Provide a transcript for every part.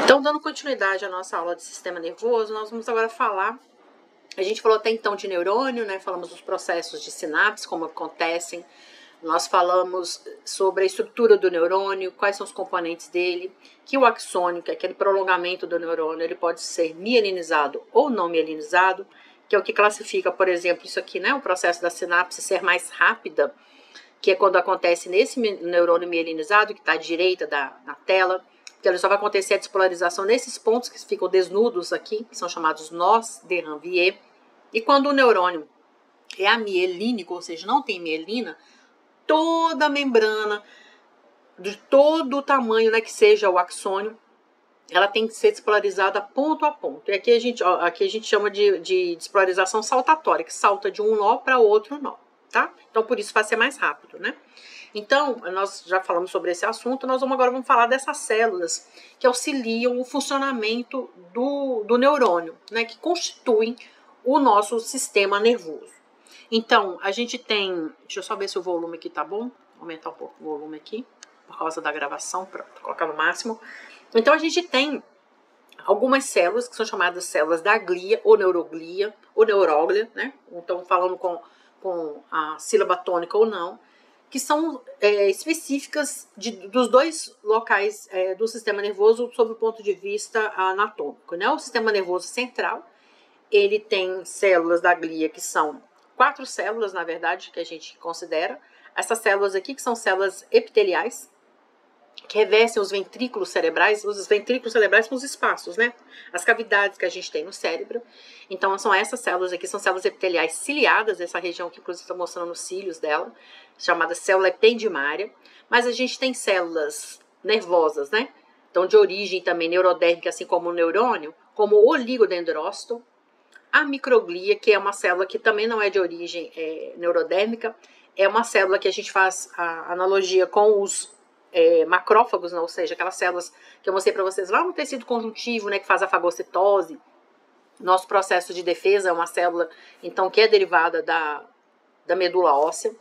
Então, dando continuidade à nossa aula de sistema nervoso, nós vamos agora falar, a gente falou até então de neurônio, né? Falamos dos processos de sinapse, como acontecem, nós falamos sobre a estrutura do neurônio, quais são os componentes dele, que o axônio, que é aquele prolongamento do neurônio, ele pode ser mielinizado ou não mielinizado, que é o que classifica, por exemplo, isso aqui, né? O processo da sinapse ser mais rápida, que é quando acontece nesse neurônio mielinizado, que está à direita na tela, que ele só vai acontecer a despolarização nesses pontos que ficam desnudos aqui, que são chamados nós de Ranvier. E quando o neurônio é amielínico, ou seja, não tem mielina, toda a membrana, de todo o tamanho, né, que seja o axônio, ela tem que ser despolarizada ponto a ponto. E aqui a gente chama de despolarização saltatória, que salta de um nó para outro nó, tá? Então, por isso vai ser mais rápido, né? Então, nós já falamos sobre esse assunto, nós agora vamos falar dessas células que auxiliam o funcionamento do neurônio, né, que constituem o nosso sistema nervoso. Então, a gente tem, deixa eu só ver se o volume aqui tá bom, vou aumentar um pouco o volume aqui, por causa da gravação, pronto, vou colocar no máximo. Então, a gente tem algumas células que são chamadas células da glia, ou neuroglia, ou neuróglia, né, então falando com a sílaba tônica ou não, que são específicas dos dois locais do sistema nervoso sob o ponto de vista anatômico, né? O sistema nervoso central, ele tem células da glia que são 4 células, na verdade, que a gente considera. Essas células aqui que são células epiteliais, que revestem os ventrículos cerebrais são os espaços, né? As cavidades que a gente tem no cérebro. Então, são essas células aqui, são células epiteliais ciliadas, essa região que inclusive está mostrando os cílios dela, chamada célula ependimária. Mas a gente tem células nervosas, né? Então, de origem também neurodérmica, assim como o neurônio, como o oligodendrócito, a microglia, que é uma célula que também não é de origem neurodérmica, é uma célula que a gente faz a analogia com os macrófagos, né? Ou seja, aquelas células que eu mostrei para vocês lá no tecido conjuntivo, né, que faz a fagocitose. Nosso processo de defesa é uma célula, então, que é derivada da medula óssea.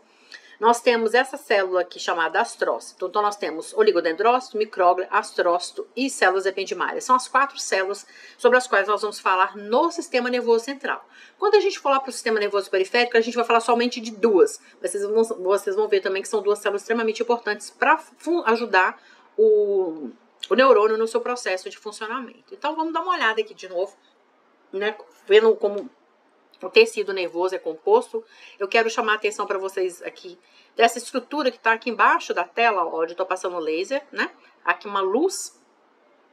Nós temos essa célula aqui chamada astrócito. Então, nós temos oligodendrócito, micróglia, astrócito e células ependimárias. São as 4 células sobre as quais nós vamos falar no sistema nervoso central. Quando a gente for lá para o sistema nervoso periférico, a gente vai falar somente de 2. Vocês vão ver também que são 2 células extremamente importantes para ajudar o neurônio no seu processo de funcionamento. Então, vamos dar uma olhada aqui de novo, né, vendo como o tecido nervoso é composto. Eu quero chamar a atenção para vocês aqui dessa estrutura que está aqui embaixo da tela, onde eu estou passando o laser, né? Aqui uma luz.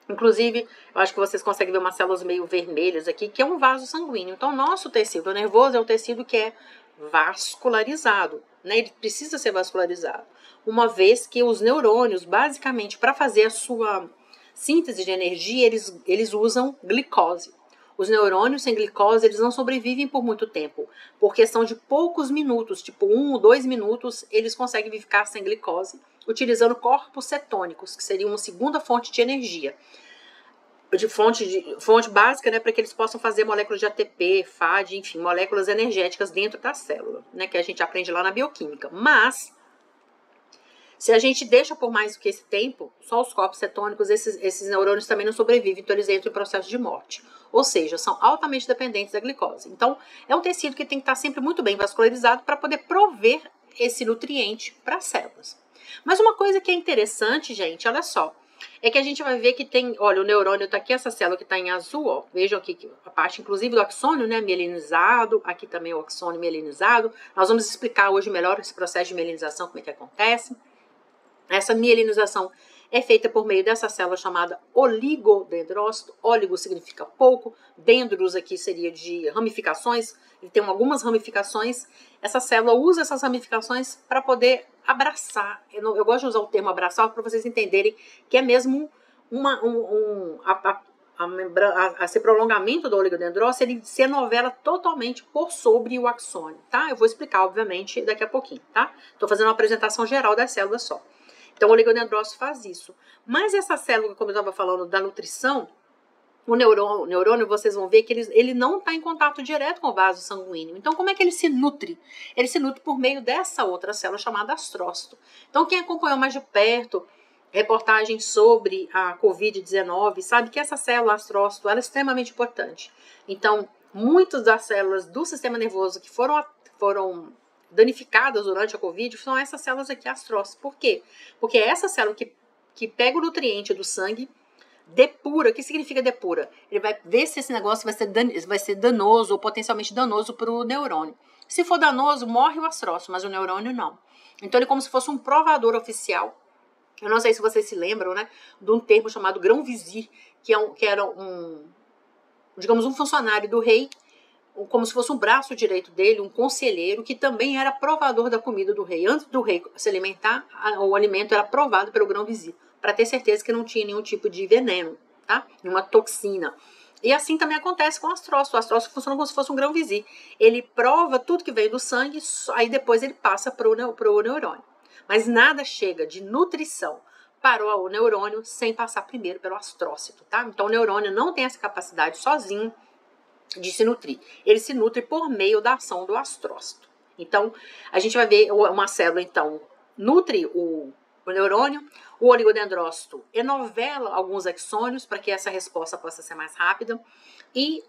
Inclusive, eu acho que vocês conseguem ver umas células meio vermelhas aqui, que é um vaso sanguíneo. Então, nosso tecido nervoso é um tecido que é vascularizado, né? Ele precisa ser vascularizado, uma vez que os neurônios, basicamente, para fazer a sua síntese de energia, eles usam glicose. Os neurônios sem glicose, eles não sobrevivem por muito tempo. Por questão de poucos minutos, tipo 1 ou 2 minutos, eles conseguem ficar sem glicose, utilizando corpos cetônicos, que seriam uma segunda fonte de energia. Fonte básica, né, para que eles possam fazer moléculas de ATP, FAD, enfim, moléculas energéticas dentro da célula, né, que a gente aprende lá na bioquímica. Mas, se a gente deixa por mais do que esse tempo, só os corpos cetônicos, esses neurônios também não sobrevivem, então eles entram em processo de morte. Ou seja, são altamente dependentes da glicose. Então, é um tecido que tem que estar sempre muito bem vascularizado para poder prover esse nutriente para as células. Mas uma coisa que é interessante, gente, olha só, é que a gente vai ver que tem, olha, o neurônio está aqui, essa célula que está em azul, ó, vejam aqui a parte, inclusive, do axônio, né, mielinizado, aqui também o axônio mielinizado. Nós vamos explicar hoje melhor esse processo de mielinização, como é que acontece. Essa mielinização é feita por meio dessa célula chamada oligodendrócito. Óligo significa pouco, dendros aqui seria de ramificações, ele tem algumas ramificações. Essa célula usa essas ramificações para poder abraçar. Eu gosto de usar o termo abraçar para vocês entenderem que é mesmo esse prolongamento do oligodendrócito, ele se anovela totalmente por sobre o axônio, tá? Eu vou explicar, obviamente, daqui a pouquinho, tá? Estou fazendo uma apresentação geral das células só. Então, o oligodendrócito faz isso. Mas essa célula, como eu estava falando, da nutrição, o neurônio, vocês vão ver que ele não está em contato direto com o vaso sanguíneo. Então, como é que ele se nutre? Ele se nutre por meio dessa outra célula chamada astrócito. Então, quem acompanhou mais de perto reportagens sobre a Covid-19, sabe que essa célula astrócito ela é extremamente importante. Então, muitas das células do sistema nervoso que foram danificadas durante a Covid são essas células aqui astrócitos. Por quê? Porque é essa célula que pega o nutriente do sangue, depura. O que significa depura? Ele vai ver se esse negócio vai ser danoso ou potencialmente danoso para o neurônio. Se for danoso, morre o astrócito, mas o neurônio não. Então, ele é como se fosse um provador oficial. Eu não sei se vocês se lembram, né, de um termo chamado grão-vizir, que era digamos, um funcionário do rei, como se fosse um braço direito dele, um conselheiro, que também era provador da comida do rei. Antes do rei se alimentar, o alimento era provado pelo grão-vizir, para ter certeza que não tinha nenhum tipo de veneno, tá? Nenhuma toxina. E assim também acontece com o astrócito. O astrócito funciona como se fosse um grão-vizir. Ele prova tudo que veio do sangue, aí depois ele passa para o neurônio. Mas nada chega de nutrição para o neurônio sem passar primeiro pelo astrócito, tá? Então o neurônio não tem essa capacidade sozinho de se nutrir. Ele se nutre por meio da ação do astrócito. Então, a gente vai ver uma célula, então, nutre o neurônio, o oligodendrócito enovela alguns axônios para que essa resposta possa ser mais rápida, e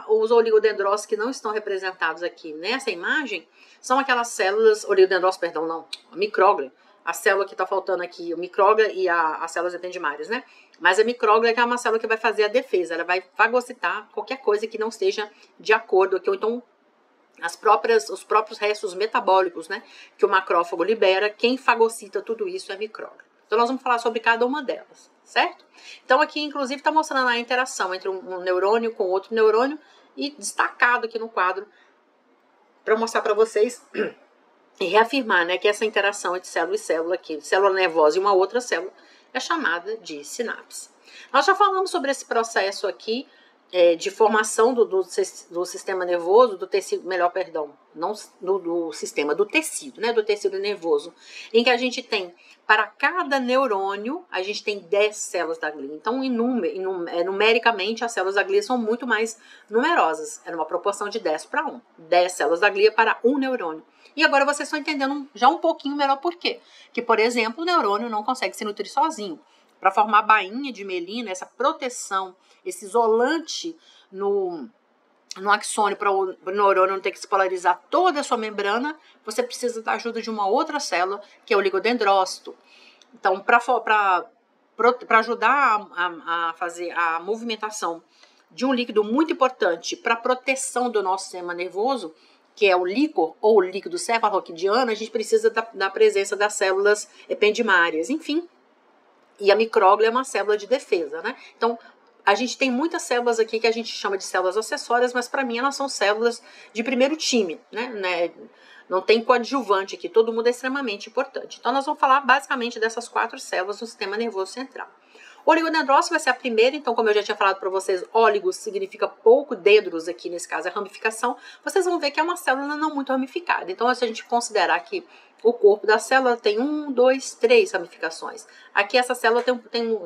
os oligodendrócitos que não estão representados aqui nessa imagem são aquelas células, a micróglia, a célula que está faltando aqui, o micróglia e as células ependimárias, né? Mas a micróglia é uma célula que vai fazer a defesa, ela vai fagocitar qualquer coisa que não esteja de acordo aqui, ou então os próprios restos metabólicos, né, que o macrófago libera. Quem fagocita tudo isso é a micróglia. Então nós vamos falar sobre cada uma delas, certo? Então aqui, inclusive, está mostrando a interação entre um neurônio com outro neurônio, e destacado aqui no quadro, para mostrar para vocês e reafirmar, né, que essa interação entre célula e célula aqui, célula nervosa e uma outra célula, é chamada de sinapse. Nós já falamos sobre esse processo aqui de formação do sistema nervoso, do tecido, não do sistema, do tecido, né, do tecido nervoso, em que a gente tem, para cada neurônio, a gente tem 10 células da glia. Então, numericamente, as células da glia são muito mais numerosas, é numa proporção de 10 para 1. 10 células da glia para um neurônio. E agora vocês estão entendendo já um pouquinho melhor por quê. Que, por exemplo, o neurônio não consegue se nutrir sozinho. Para formar bainha de mielina, essa proteção, esse isolante no axônio para o neurônio não ter que se polarizar toda a sua membrana, você precisa da ajuda de uma outra célula, que é o oligodendrócito. Então, para ajudar a fazer a movimentação de um líquido muito importante para a proteção do nosso sistema nervoso, que é o líquor ou o líquido cefalorraquidiano, a gente precisa da presença das células ependimárias, enfim. E a micróglia é uma célula de defesa, né? Então, a gente tem muitas células aqui que a gente chama de células acessórias, mas para mim elas são células de primeiro time, né? Não tem coadjuvante aqui, todo mundo é extremamente importante. Então, nós vamos falar basicamente dessas 4 células do sistema nervoso central. O oligodendrócito vai ser a primeira, então, como eu já tinha falado para vocês, óligos significa pouco, dendros aqui nesse caso é ramificação. Vocês vão ver que é uma célula não muito ramificada. Então, se a gente considerar que o corpo da célula tem 1, 2, 3 ramificações. Aqui essa célula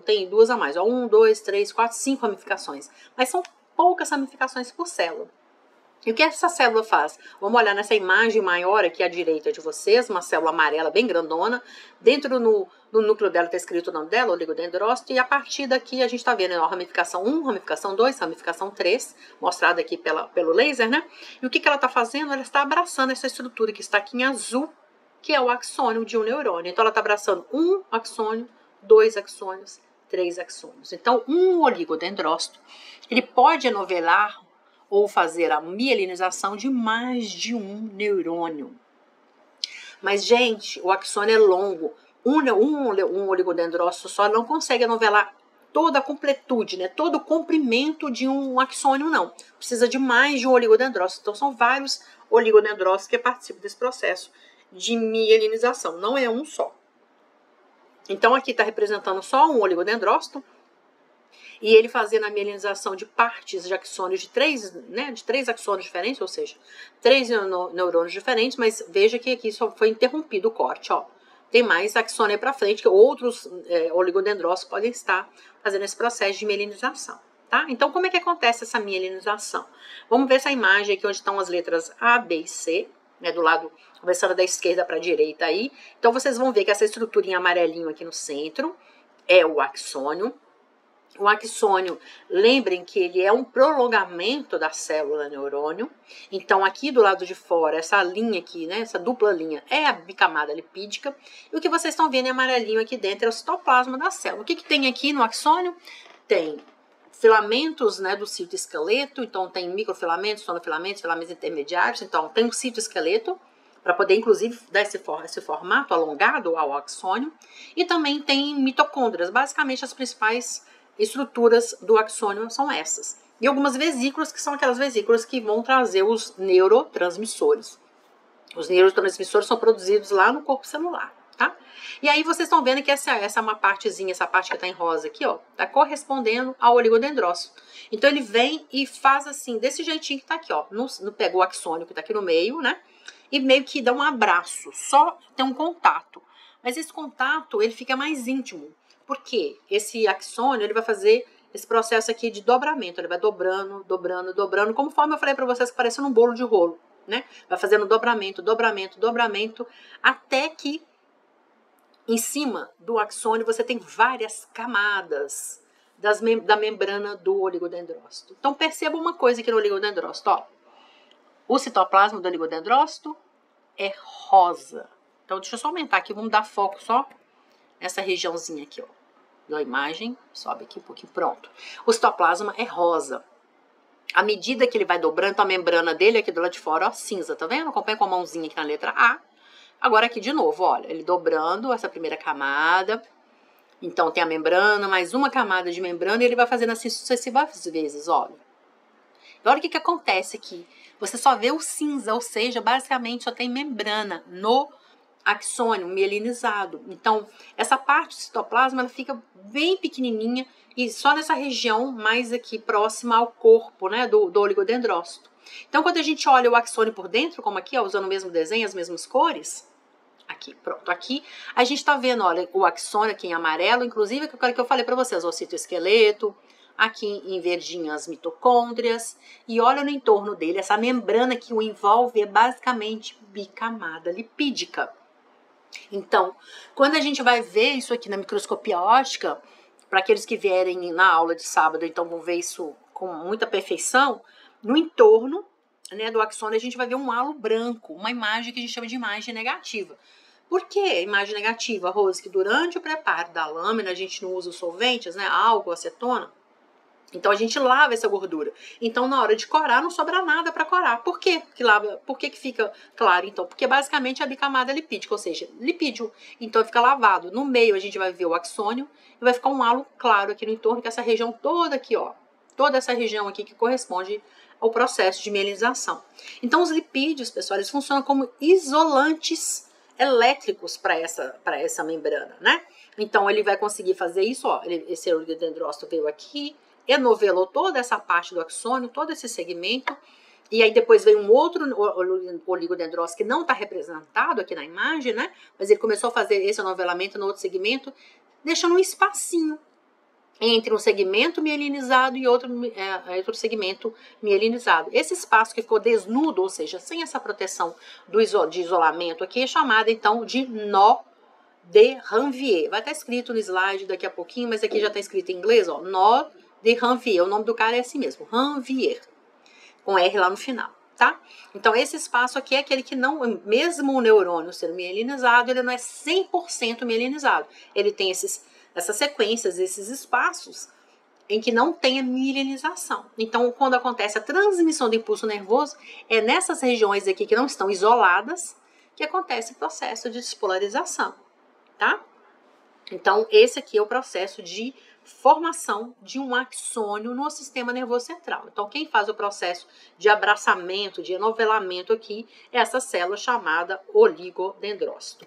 tem 2 a mais, 1, 2, 3, 4, 5 ramificações. Mas são poucas ramificações por célula. E o que essa célula faz? Vamos olhar nessa imagem maior aqui à direita de vocês, uma célula amarela bem grandona. Dentro no núcleo dela está escrito o nome dela, oligodendrócito, e a partir daqui a gente está vendo a ramificação 1, ramificação 2, ramificação 3, mostrada aqui pelo laser, né? E o que ela está fazendo? Ela está abraçando essa estrutura que está aqui em azul, que é o axônio de um neurônio. Então ela está abraçando um axônio, 2 axônios, 3 axônios. Então um oligodendrócito, ele pode enovelar ou fazer a mielinização de mais de um neurônio. Mas, gente, o axônio é longo. Um oligodendrócito só não consegue enovelar toda a completude, né? Todo o comprimento de um axônio, não. Precisa de mais de um oligodendrócito. Então, são vários oligodendrócitos que participam desse processo de mielinização. Não é um só. Então, aqui está representando só um oligodendrócito, e ele fazendo a mielinização de partes de axônios de 3 axônios diferentes, ou seja, 3 neurônios diferentes, mas veja que aqui só foi interrompido o corte, ó. Tem mais axônio para frente, que outros oligodendrócitos podem estar fazendo esse processo de mielinização, tá? Então, como é que acontece essa mielinização? Vamos ver essa imagem aqui, onde estão as letras A, B e C, né, do lado, começando da esquerda para a direita aí. Então, vocês vão ver que essa estruturinha amarelinho aqui no centro, é o axônio. O axônio, lembrem que ele é um prolongamento da célula neurônio. Então, aqui do lado de fora, essa linha aqui, né, essa dupla linha, é a bicamada lipídica. E o que vocês estão vendo em amarelinho aqui dentro é o citoplasma da célula. O que tem aqui no axônio? Tem filamentos, né, do citoesqueleto. Então, tem microfilamentos, sonofilamentos, filamentos intermediários. Então, tem o citoesqueleto, para poder, inclusive, dar esse formato alongado ao axônio. E também tem mitocôndrias, basicamente as principais estruturas do axônio são essas. E algumas vesículas, que são aquelas vesículas que vão trazer os neurotransmissores. Os neurotransmissores são produzidos lá no corpo celular, tá? E aí vocês estão vendo que essa é uma partezinha, essa parte que está em rosa aqui, ó, tá correspondendo ao oligodendrócito. Então ele vem e faz assim, desse jeitinho que tá aqui, ó, pega o axônio que tá aqui no meio, né? E meio que dá um abraço, só tem um contato. Mas esse contato, ele fica mais íntimo. Porque esse axônio, ele vai fazer esse processo aqui de dobramento. Ele vai dobrando, dobrando, dobrando. Conforme eu falei para vocês, que parece um bolo de rolo, né? Vai fazendo dobramento, dobramento, dobramento, até que em cima do axônio você tem várias camadas da membrana do oligodendrócito. Então perceba uma coisa aqui no oligodendrócito, ó. O citoplasma do oligodendrócito é rosa. Então deixa eu só aumentar aqui, vamos dar foco só nessa regiãozinha aqui, ó. Da imagem, sobe aqui um pouquinho, pronto. O citoplasma é rosa. À medida que ele vai dobrando, a membrana dele aqui do lado de fora, ó, cinza, tá vendo? Acompanha com a mãozinha aqui na letra A. Agora aqui de novo, olha, ele dobrando essa primeira camada. Então tem a membrana, mais uma camada de membrana, e ele vai fazendo assim sucessivas vezes, olha. E olha o que acontece aqui. Você só vê o cinza, ou seja, basicamente só tem membrana no axônio mielinizado. Então, essa parte do citoplasma, ela fica bem pequenininha e só nessa região mais aqui próxima ao corpo, né, do oligodendrócito. Então, quando a gente olha o axônio por dentro, como aqui, ó, usando o mesmo desenho, as mesmas cores, aqui, pronto, aqui, a gente tá vendo, olha, o axônio aqui em amarelo, inclusive, que eu falei para vocês, o citoesqueleto, aqui em verdinho as mitocôndrias, e olha no entorno dele, essa membrana que o envolve é basicamente bicamada lipídica. Então, quando a gente vai ver isso aqui na microscopia óptica, para aqueles que vierem na aula de sábado, então vão ver isso com muita perfeição, no entorno, né, do axônio a gente vai ver um halo branco, uma imagem que a gente chama de imagem negativa. Por que imagem negativa, Rose? Que durante o preparo da lâmina a gente não usa os solventes, né, álcool, acetona, então a gente lava essa gordura. Então na hora de corar não sobra nada para corar. Por quê? Por que fica claro então? Porque basicamente é a bicamada lipídica, ou seja, lipídio. Então fica lavado. No meio a gente vai ver o axônio e vai ficar um halo claro aqui no entorno, que é essa região toda aqui, ó. Toda essa região aqui que corresponde ao processo de mielinização. Então os lipídios, pessoal, eles funcionam como isolantes elétricos para essa membrana, né? Então ele vai conseguir fazer isso, ó. Esse oligodendrócito veio aqui, enovelou toda essa parte do axônio, todo esse segmento, e aí depois veio um outro oligodendrócito que não está representado aqui na imagem, né? Mas ele começou a fazer esse enovelamento no outro segmento, deixando um espacinho entre um segmento mielinizado e outro segmento mielinizado. Esse espaço que ficou desnudo, ou seja, sem essa proteção de isolamento aqui, é chamado então de nó de Ranvier. Vai estar escrito no slide daqui a pouquinho, mas aqui já está escrito em inglês, ó, nó de Ranvier. O nome do cara é assim mesmo, Ranvier, com R lá no final, tá? Então esse espaço aqui é aquele que não, mesmo o neurônio sendo mielinizado, ele não é 100% mielinizado. Ele tem essas sequências, esses espaços em que não tem a mielinização. Então, quando acontece a transmissão do impulso nervoso, é nessas regiões aqui que não estão isoladas que acontece o processo de despolarização, tá? Então, esse aqui é o processo de formação de um axônio no sistema nervoso central. Então, quem faz o processo de abraçamento, de enovelamento aqui, é essa célula chamada oligodendrócito.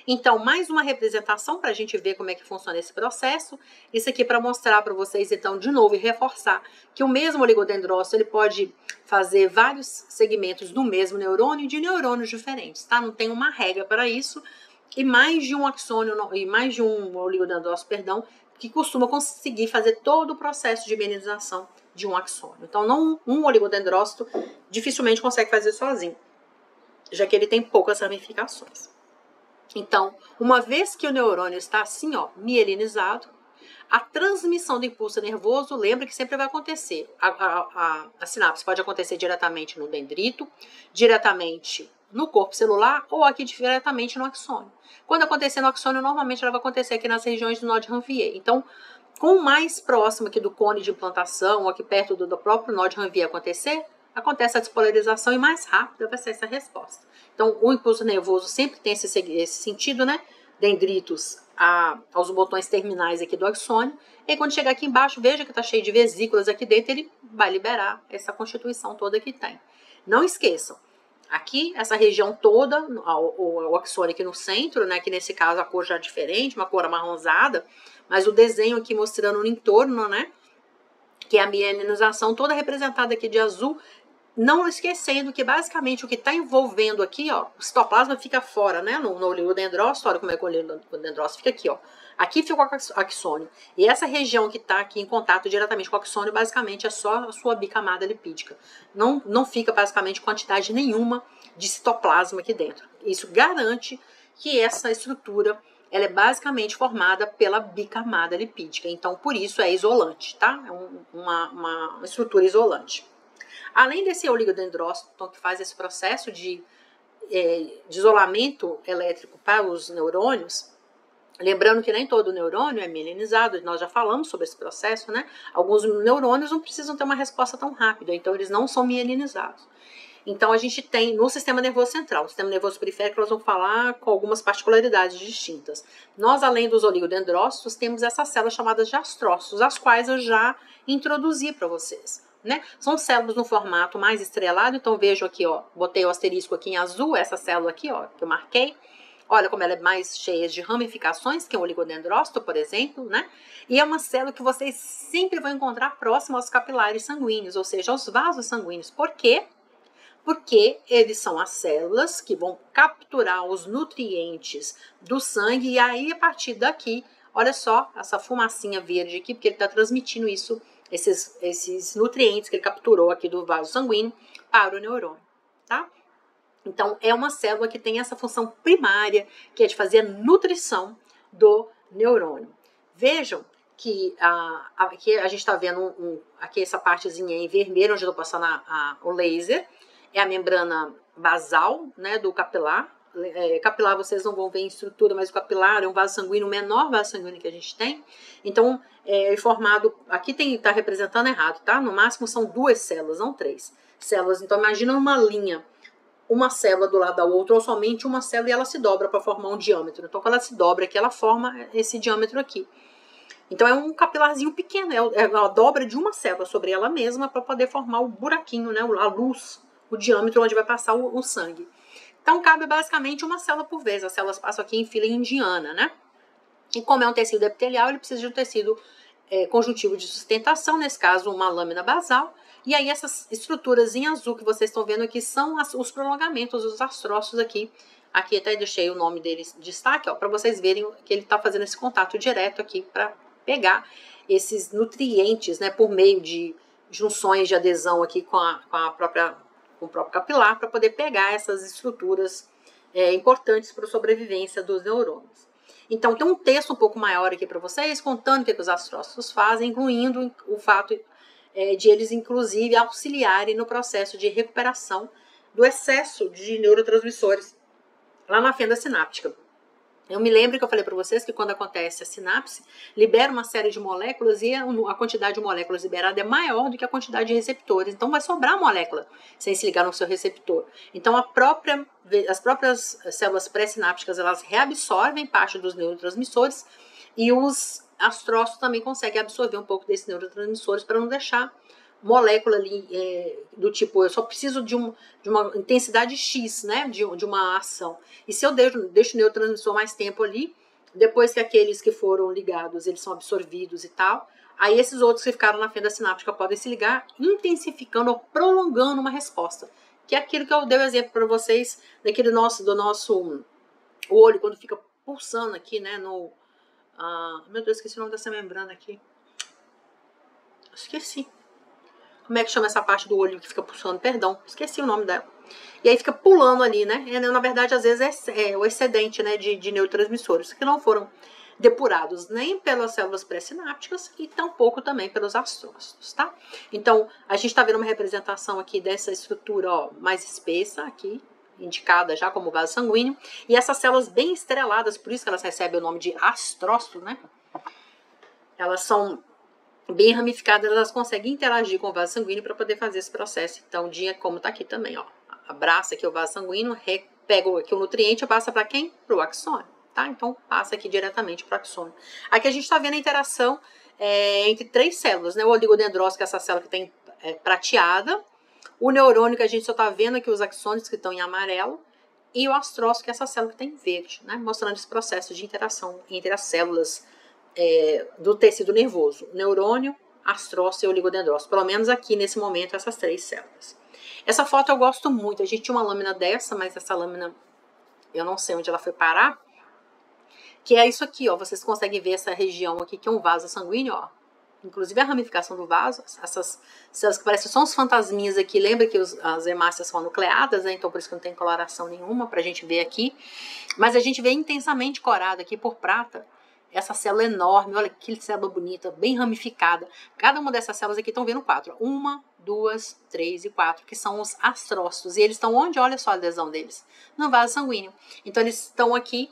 Então, mais uma representação para a gente ver como é que funciona esse processo. Isso aqui para mostrar para vocês, então, de novo, e reforçar que o mesmo oligodendrócito, ele pode fazer vários segmentos do mesmo neurônio de neurônios diferentes, tá? Não tem uma regra para isso. E mais de um axônio, e mais de um oligodendrócito, perdão, que costuma conseguir fazer todo o processo de mielinização de um axônio. Então, um oligodendrócito dificilmente consegue fazer sozinho, já que ele tem poucas ramificações. Então, uma vez que o neurônio está assim, ó, mielinizado, a transmissão do impulso nervoso, lembra que sempre vai acontecer. A sinapse pode acontecer diretamente no dendrito, diretamente no corpo celular ou aqui diretamente no axônio. Quando acontecer no axônio, normalmente ela vai acontecer aqui nas regiões do nó de Ranvier. Então, com mais próximo aqui do cone de implantação, ou aqui perto do próprio nó de Ranvier acontecer, acontece a despolarização e mais rápida vai ser essa resposta. Então, o impulso nervoso sempre tem esse sentido, né? Dendritos aos botões terminais aqui do axônio. E aí, quando chegar aqui embaixo, veja que está cheio de vesículas aqui dentro, ele vai liberar essa constituição toda que tem. Não esqueçam, aqui, essa região toda, o axônio aqui no centro, né? Que nesse caso a cor já é diferente, uma cor amarronzada, mas o desenho aqui mostrando no entorno, né? Que é a mielinização toda representada aqui de azul. Não esquecendo que basicamente o que está envolvendo aqui, ó, o citoplasma fica fora, né? No oligodendrócito, olha como é que o oligodendrócito fica aqui, ó. Aqui fica o axônio. E essa região que está aqui em contato diretamente com o axônio, basicamente é só a sua bicamada lipídica. Não fica basicamente quantidade nenhuma de citoplasma aqui dentro. Isso garante que essa estrutura ela é basicamente formada pela bicamada lipídica. Então, por isso é isolante, tá? É uma estrutura isolante. Além desse oligodendrócito que faz esse processo de isolamento elétrico para os neurônios, lembrando que nem todo neurônio é mielinizado, nós já falamos sobre esse processo, né? Alguns neurônios não precisam ter uma resposta tão rápida, então eles não são mielinizados. Então a gente tem no sistema nervoso central, no sistema nervoso periférico, nós vamos falar com algumas particularidades distintas. Nós, além dos oligodendrócitos, temos essas células chamadas de astrócitos, as quais eu já introduzi para vocês. Né? São células no formato mais estrelado, então vejam aqui, ó, botei o asterisco aqui em azul, essa célula aqui, ó, que eu marquei. Olha como ela é mais cheia de ramificações, que é o oligodendrócito, por exemplo, né? E é uma célula que vocês sempre vão encontrar próxima aos capilares sanguíneos, ou seja, aos vasos sanguíneos. Por quê? Porque eles são as células que vão capturar os nutrientes do sangue e aí, a partir daqui, olha só, essa fumacinha verde aqui, porque ele está transmitindo isso, esses nutrientes que ele capturou aqui do vaso sanguíneo para o neurônio, tá? Então, é uma célula que tem essa função primária, que é de fazer a nutrição do neurônio. Vejam que aqui a gente está vendo aqui essa partezinha em vermelho, onde eu estou passando o laser, é a membrana basal, né, do capilar. Capilar vocês não vão ver em estrutura, mas o capilar é um vaso sanguíneo, o menor vaso sanguíneo que a gente tem. Então, é formado, aqui está representando errado, tá? No máximo são 2 células, não 3 células. Então, imagina uma linha, uma célula do lado da outra, ou somente uma célula, e ela se dobra para formar um diâmetro. Então, quando ela se dobra aqui, ela forma esse diâmetro aqui. Então, é um capilarzinho pequeno, é a dobra de uma célula sobre ela mesma para poder formar o buraquinho, né, a luz, o diâmetro onde vai passar o sangue. Então, cabe basicamente uma célula por vez. As células passam aqui em fila indiana, né? E como é um tecido epitelial, ele precisa de um tecido conjuntivo de sustentação, nesse caso, uma lâmina basal. E aí, essas estruturas em azul que vocês estão vendo aqui são os prolongamentos, os astrócitos aqui. Aqui até deixei o nome deles de destaque, para vocês verem que ele está fazendo esse contato direto aqui para pegar esses nutrientes, né, por meio de junções de adesão aqui com o próprio capilar, para poder pegar essas estruturas importantes para a sobrevivência dos neurônios. Então, tem um texto um pouco maior aqui para vocês, contando o que os astrócitos fazem, incluindo o fato de eles, inclusive, auxiliarem no processo de recuperação do excesso de neurotransmissores lá na fenda sináptica. Eu me lembro que eu falei para vocês que quando acontece a sinapse, libera uma série de moléculas e a quantidade de moléculas liberada é maior do que a quantidade de receptores. Então vai sobrar molécula sem se ligar no seu receptor. Então as próprias células pré-sinápticas, elas reabsorvem parte dos neurotransmissores e os astrócitos também conseguem absorver um pouco desses neurotransmissores para não deixar molécula ali do tipo, eu só preciso de uma intensidade X, né, de uma ação. E se eu deixo o neurotransmissor mais tempo ali, depois que aqueles que foram ligados, eles são absorvidos e tal, aí esses outros que ficaram na fenda sináptica podem se ligar, intensificando ou prolongando uma resposta. Que é aquilo que eu dei o exemplo para vocês, do nosso olho, quando fica pulsando aqui, né, meu Deus, esqueci o nome dessa membrana aqui. Esqueci. Como é que chama essa parte do olho que fica pulsando? Perdão, esqueci o nome dela. E aí fica pulando ali, né? Na verdade, às vezes é o excedente, né, de neurotransmissores que não foram depurados nem pelas células pré-sinápticas e tampouco também pelos astrócitos, tá? Então, a gente está vendo uma representação aqui dessa estrutura, ó, mais espessa aqui, indicada já como vaso sanguíneo, e essas células bem estreladas, por isso que elas recebem o nome de astrócito, né? Elas são bem ramificadas, elas conseguem interagir com o vaso sanguíneo para poder fazer esse processo. Então, como está aqui também, ó, abraça aqui o vaso sanguíneo, pega aqui o nutriente e passa para quem? Para o axônio, tá? Então, passa aqui diretamente para o axônio. Aqui a gente está vendo a interação entre 3 células, né? O oligodendrócito, que é essa célula que tem prateada, o neurônio, que a gente só está vendo aqui os axônios que estão em amarelo, e o astrócito, que é essa célula que tem em verde, né? Mostrando esse processo de interação entre as células do tecido nervoso, neurônio, astrócito e oligodendrócito. Pelo menos aqui, nesse momento, essas 3 células. Essa foto eu gosto muito. A gente tinha uma lâmina dessa, mas essa lâmina, eu não sei onde ela foi parar, que é isso aqui, ó. Vocês conseguem ver essa região aqui, que é um vaso sanguíneo, ó. Inclusive a ramificação do vaso, essas células que parecem só uns fantasminhas aqui. Lembra que as hemácias são nucleadas, né? Então por isso que não tem coloração nenhuma pra gente ver aqui. Mas a gente vê intensamente corada aqui por prata essa célula enorme. Olha que célula bonita, bem ramificada. Cada uma dessas células aqui estão vendo 4. 1, 2, 3 e 4, que são os astrócitos. E eles estão onde? Olha só a adesão deles. No vaso sanguíneo. Então eles estão aqui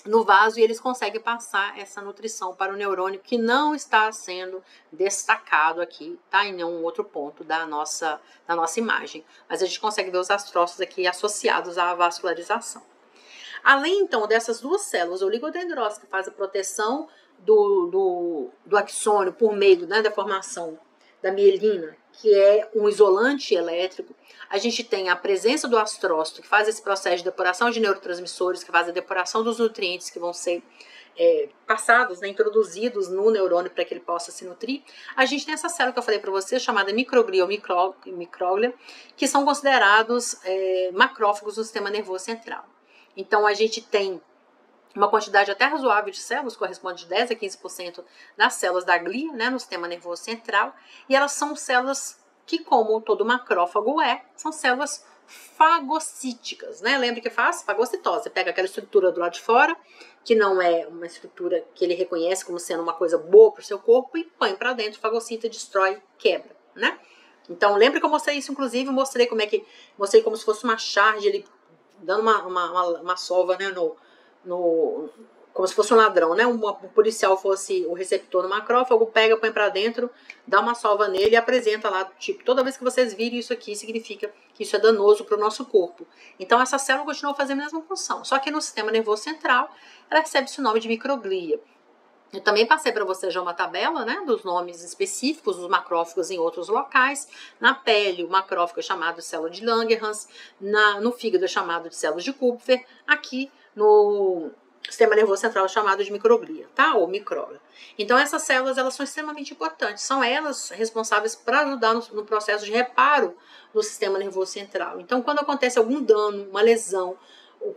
no vaso e eles conseguem passar essa nutrição para o neurônio, que não está sendo destacado aqui, tá? Em nenhum outro ponto da nossa imagem. Mas a gente consegue ver os astrócitos aqui associados à vascularização. Além, então, dessas 2 células, o oligodendrócito, que faz a proteção do axônio por meio, né, da formação da mielina, que é um isolante elétrico, a gente tem a presença do astrócito, que faz esse processo de depuração de neurotransmissores, que faz a depuração dos nutrientes que vão ser passados, né, introduzidos no neurônio para que ele possa se nutrir. A gente tem essa célula que eu falei para você, chamada microglia ou micróglia, que são considerados macrófagos do sistema nervoso central. Então, a gente tem uma quantidade até razoável de células, corresponde de 10 a 15% das células da glia, né, no sistema nervoso central, e elas são células que, como todo macrófago são células fagocíticas, né? Lembra que faz? Fagocitose. Você pega aquela estrutura do lado de fora, que não é uma estrutura que ele reconhece como sendo uma coisa boa para o seu corpo, e põe para dentro, fagocita, destrói, quebra, né? Então, lembra que eu mostrei isso, inclusive, mostrei como se fosse uma charge, ele dando uma sova, né, como se fosse um ladrão, né? Um policial fosse o receptor no macrófago, pega, põe para dentro, dá uma sova nele e apresenta lá, tipo, toda vez que vocês virem isso aqui, significa que isso é danoso para o nosso corpo. Então, essa célula continua fazendo a mesma função, só que no sistema nervoso central, ela recebe esse nome de microglia. Eu também passei para você já uma tabela, né, dos nomes específicos dos macrófagos em outros locais. Na pele, o macrófago é chamado de célula de Langerhans, no fígado é chamado de células de Kupfer, aqui no sistema nervoso central é chamado de microglia, tá? Ou micróglia. Então essas células, elas são extremamente importantes, são elas responsáveis para ajudar no processo de reparo do sistema nervoso central. Então quando acontece algum dano, uma lesão,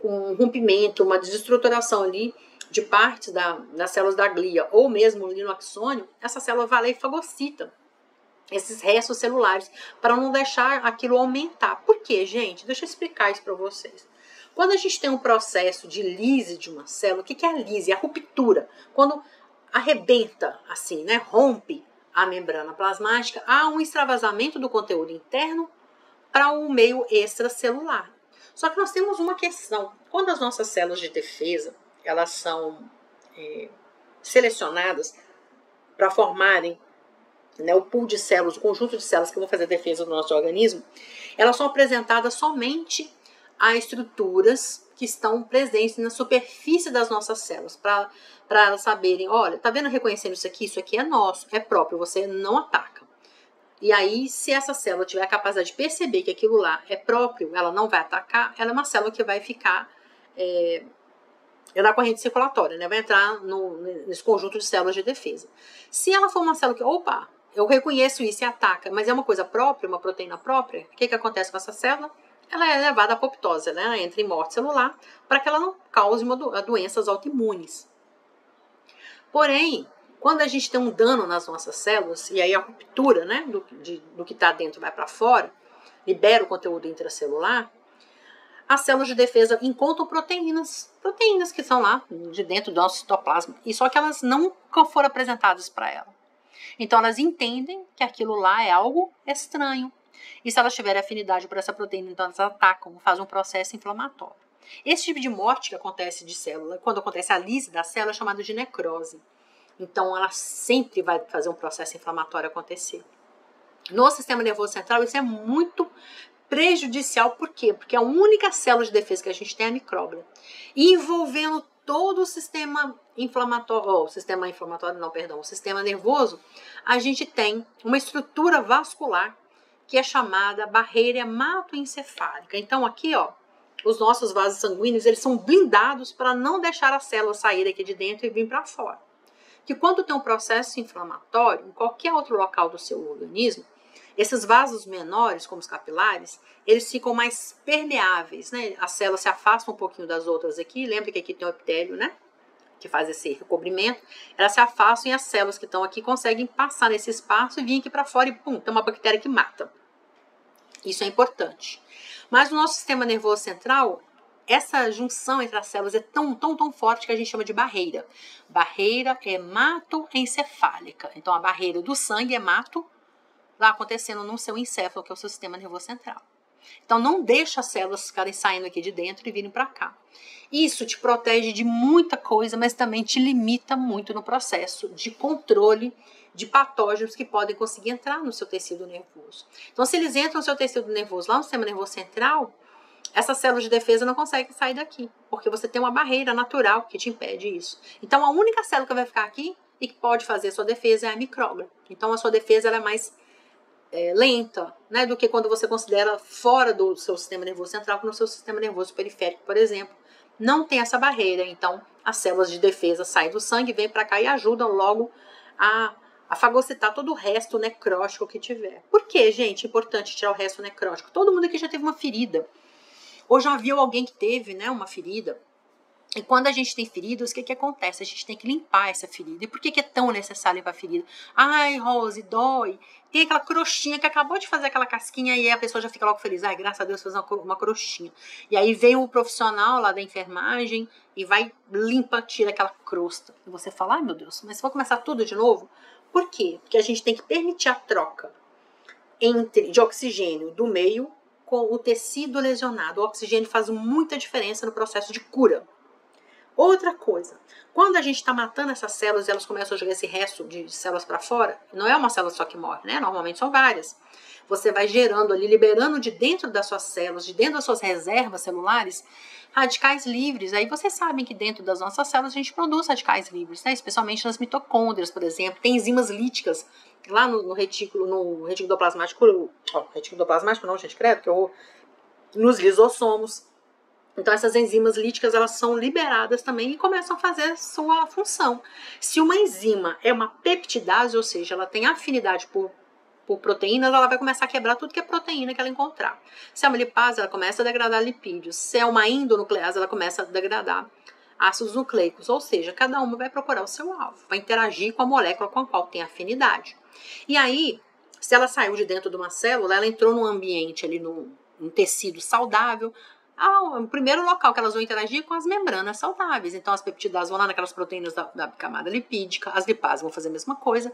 um rompimento, uma desestruturação ali de partes das células da glia ou mesmo ali no axônio, essa célula vai lá e fagocita esses restos celulares para não deixar aquilo aumentar. Por quê, gente? Deixa eu explicar isso para vocês. Quando a gente tem um processo de lise de uma célula, o que é a lise? É a ruptura. Quando arrebenta, assim, né, rompe a membrana plasmática, há um extravasamento do conteúdo interno para o meio extracelular. Só que nós temos uma questão. Quando as nossas células de defesa, elas são selecionadas para formarem, né, o pool de células, o conjunto de células que vão fazer a defesa do nosso organismo, elas são apresentadas somente a estruturas que estão presentes na superfície das nossas células, para elas saberem, olha, tá vendo, reconhecendo isso aqui é nosso, é próprio, você não ataca. E aí, se essa célula tiver a capacidade de perceber que aquilo lá é próprio, ela não vai atacar, ela é uma célula que vai ficar na corrente circulatória, né? Vai entrar nesse conjunto de células de defesa. Se ela for uma célula que, opa, eu reconheço isso e ataca, mas é uma coisa própria, uma proteína própria, o que acontece com essa célula? Ela é levada à apoptose, né? Ela entra em morte celular para que ela não cause doenças autoimunes. Porém, quando a gente tem um dano nas nossas células, e aí a ruptura, né, do que está dentro vai para fora, libera o conteúdo intracelular, as células de defesa encontram proteínas que são lá de dentro do nosso citoplasma, e só que elas nunca foram apresentadas para ela. Então elas entendem que aquilo lá é algo estranho. E se elas tiverem afinidade por essa proteína, então elas atacam, fazem um processo inflamatório. Esse tipo de morte que acontece de célula, quando acontece a lise da célula, é chamado de necrose. Então ela sempre vai fazer um processo inflamatório acontecer. No sistema nervoso central, isso é muito prejudicial. Por quê? Porque a única célula de defesa que a gente tem é a micróglia. E envolvendo todo o sistema inflamatório, o sistema nervoso, a gente tem uma estrutura vascular que é chamada barreira hematoencefálica. Então aqui, ó, os nossos vasos sanguíneos, eles são blindados para não deixar a célula sair daqui de dentro e vir para fora. Que quando tem um processo inflamatório, em qualquer outro local do seu organismo, esses vasos menores, como os capilares, eles ficam mais permeáveis, né? As células se afastam um pouquinho das outras aqui. Lembra que aqui tem o epitélio, né? Que faz esse recobrimento. Elas se afastam e as células que estão aqui conseguem passar nesse espaço e vir aqui para fora e pum, tem uma bactéria que mata. Isso é importante. Mas no nosso sistema nervoso central, essa junção entre as células é tão forte que a gente chama de barreira. Barreira hematoencefálica. Então a barreira do sangue hemato lá acontecendo no seu encéfalo, que é o seu sistema nervoso central. Então não deixa as células ficarem saindo aqui de dentro e virem para cá. Isso te protege de muita coisa, mas também te limita muito no processo de controle de patógenos que podem conseguir entrar no seu tecido nervoso. Então se eles entram no seu tecido nervoso, lá no sistema nervoso central, essas células de defesa não conseguem sair daqui, porque você tem uma barreira natural que te impede isso. Então a única célula que vai ficar aqui e que pode fazer a sua defesa é a micróglia. Então a sua defesa ela é mais lenta, né, do que quando você considera fora do seu sistema nervoso central, que no seu sistema nervoso periférico, por exemplo, não tem essa barreira. Então, as células de defesa saem do sangue, vêm para cá e ajudam logo a fagocitar todo o resto necrótico que tiver. Por que, gente, é importante tirar o resto necrótico? Todo mundo aqui já teve uma ferida, ou já viu alguém que teve, né, uma ferida. E quando a gente tem feridas, o que acontece? A gente tem que limpar essa ferida. E por que é tão necessário limpar a ferida? Ai, Rose, dói. Tem aquela crostinha que acabou de fazer aquela casquinha e a pessoa já fica logo feliz. Ai, graças a Deus, fez uma crostinha. E aí vem o profissional lá da enfermagem e vai, limpa, tira aquela crosta. E você fala, ai meu Deus, mas vou começar tudo de novo? Por quê? Porque a gente tem que permitir a troca de oxigênio do meio com o tecido lesionado. O oxigênio faz muita diferença no processo de cura. Outra coisa, quando a gente está matando essas células e elas começam a jogar esse resto de células para fora, não é uma célula só que morre, né? Normalmente são várias. Você vai gerando ali, liberando de dentro das suas células, de dentro das suas reservas celulares, radicais livres. Aí vocês sabem que dentro das nossas células a gente produz radicais livres, né? Especialmente nas mitocôndrias, por exemplo. Tem enzimas líticas lá no retículo plasmático. Retículo plasmático não, gente, credo, que eu nos lisossomos. Então essas enzimas líticas, elas são liberadas também e começam a fazer sua função. Se uma enzima é uma peptidase, ou seja, ela tem afinidade por proteínas, ela vai começar a quebrar tudo que é proteína que ela encontrar. Se é uma lipase, ela começa a degradar lipídios. Se é uma endonuclease, ela começa a degradar ácidos nucleicos. Ou seja, cada uma vai procurar o seu alvo, vai interagir com a molécula com a qual tem afinidade. E aí, se ela saiu de dentro de uma célula, ela entrou num ambiente ali, num tecido saudável, o primeiro local que elas vão interagir é com as membranas saudáveis. Então as peptidases vão lá naquelas proteínas da camada lipídica, as lipases vão fazer a mesma coisa,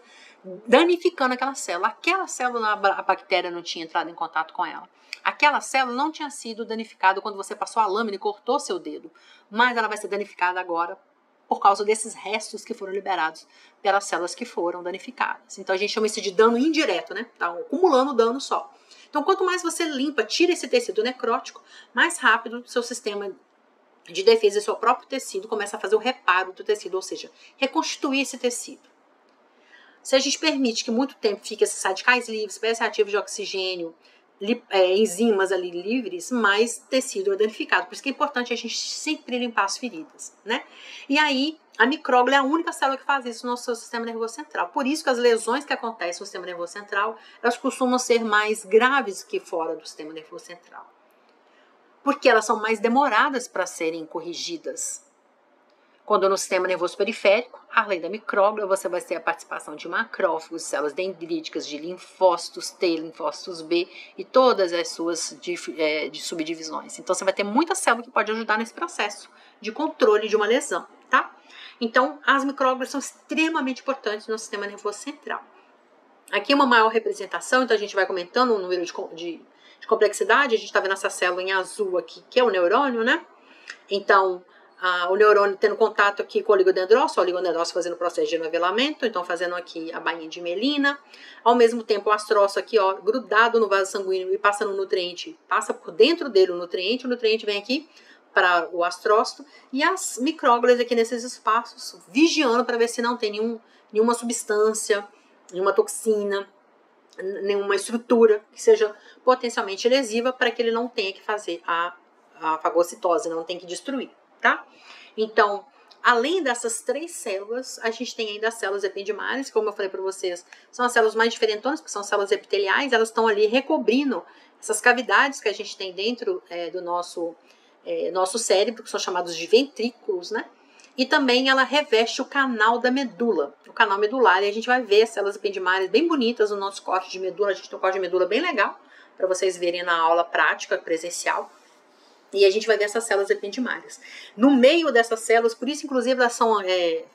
danificando aquela célula. Aquela célula, a bactéria não tinha entrado em contato com ela. Aquela célula não tinha sido danificada quando você passou a lâmina e cortou seu dedo, mas ela vai ser danificada agora por causa desses restos que foram liberados pelas células que foram danificadas. Então a gente chama isso de dano indireto, né? Tá acumulando dano só. Então, quanto mais você limpa, tira esse tecido necrótico, mais rápido o seu sistema de defesa e seu próprio tecido começa a fazer o reparo do tecido, ou seja, reconstituir esse tecido. Se a gente permite que muito tempo fique esses radicais livres, espécies reativos de oxigênio, enzimas ali livres, mais tecido é danificado. Por isso que é importante a gente sempre limpar as feridas, né? E aí, a micróglia é a única célula que faz isso no nosso sistema nervoso central. Por isso que as lesões que acontecem no sistema nervoso central, elas costumam ser mais graves que fora do sistema nervoso central. Porque elas são mais demoradas para serem corrigidas. Quando no sistema nervoso periférico, além da micróglia, você vai ter a participação de macrófagos, células dendríticas, de linfócitos T, linfócitos B e todas as suas de subdivisões. Então, você vai ter muita célula que pode ajudar nesse processo de controle de uma lesão, tá? Então, as micróglias são extremamente importantes no sistema nervoso central. Aqui uma maior representação, então a gente vai comentando o número de complexidade. A gente está vendo essa célula em azul aqui, que é o neurônio, né? Então, o neurônio tendo contato aqui com o oligodendrócito fazendo o processo de novelamento, então fazendo aqui a bainha de mielina. Ao mesmo tempo, o astrócito aqui, ó, grudado no vaso sanguíneo e passando o nutriente, passa por dentro dele o nutriente vem aqui para o astrócito, e as micróglias aqui nesses espaços, vigiando para ver se não tem nenhuma substância, nenhuma toxina, nenhuma estrutura que seja potencialmente lesiva para que ele não tenha que fazer a fagocitose, não tem que destruir, tá? Então, além dessas 3 células, a gente tem ainda as células ependimárias, como eu falei para vocês, são as células mais diferentonas, porque são células epiteliais, elas estão ali recobrindo essas cavidades que a gente tem dentro do nosso cérebro, que são chamados de ventrículos, né? E também ela reveste o canal da medula, o canal medular, e a gente vai ver as células ependimárias bem bonitas no nosso corte de medula. A gente tem um corte de medula bem legal, para vocês verem na aula prática, presencial. E a gente vai ver essas células ependimárias. No meio dessas células, por isso, inclusive, elas são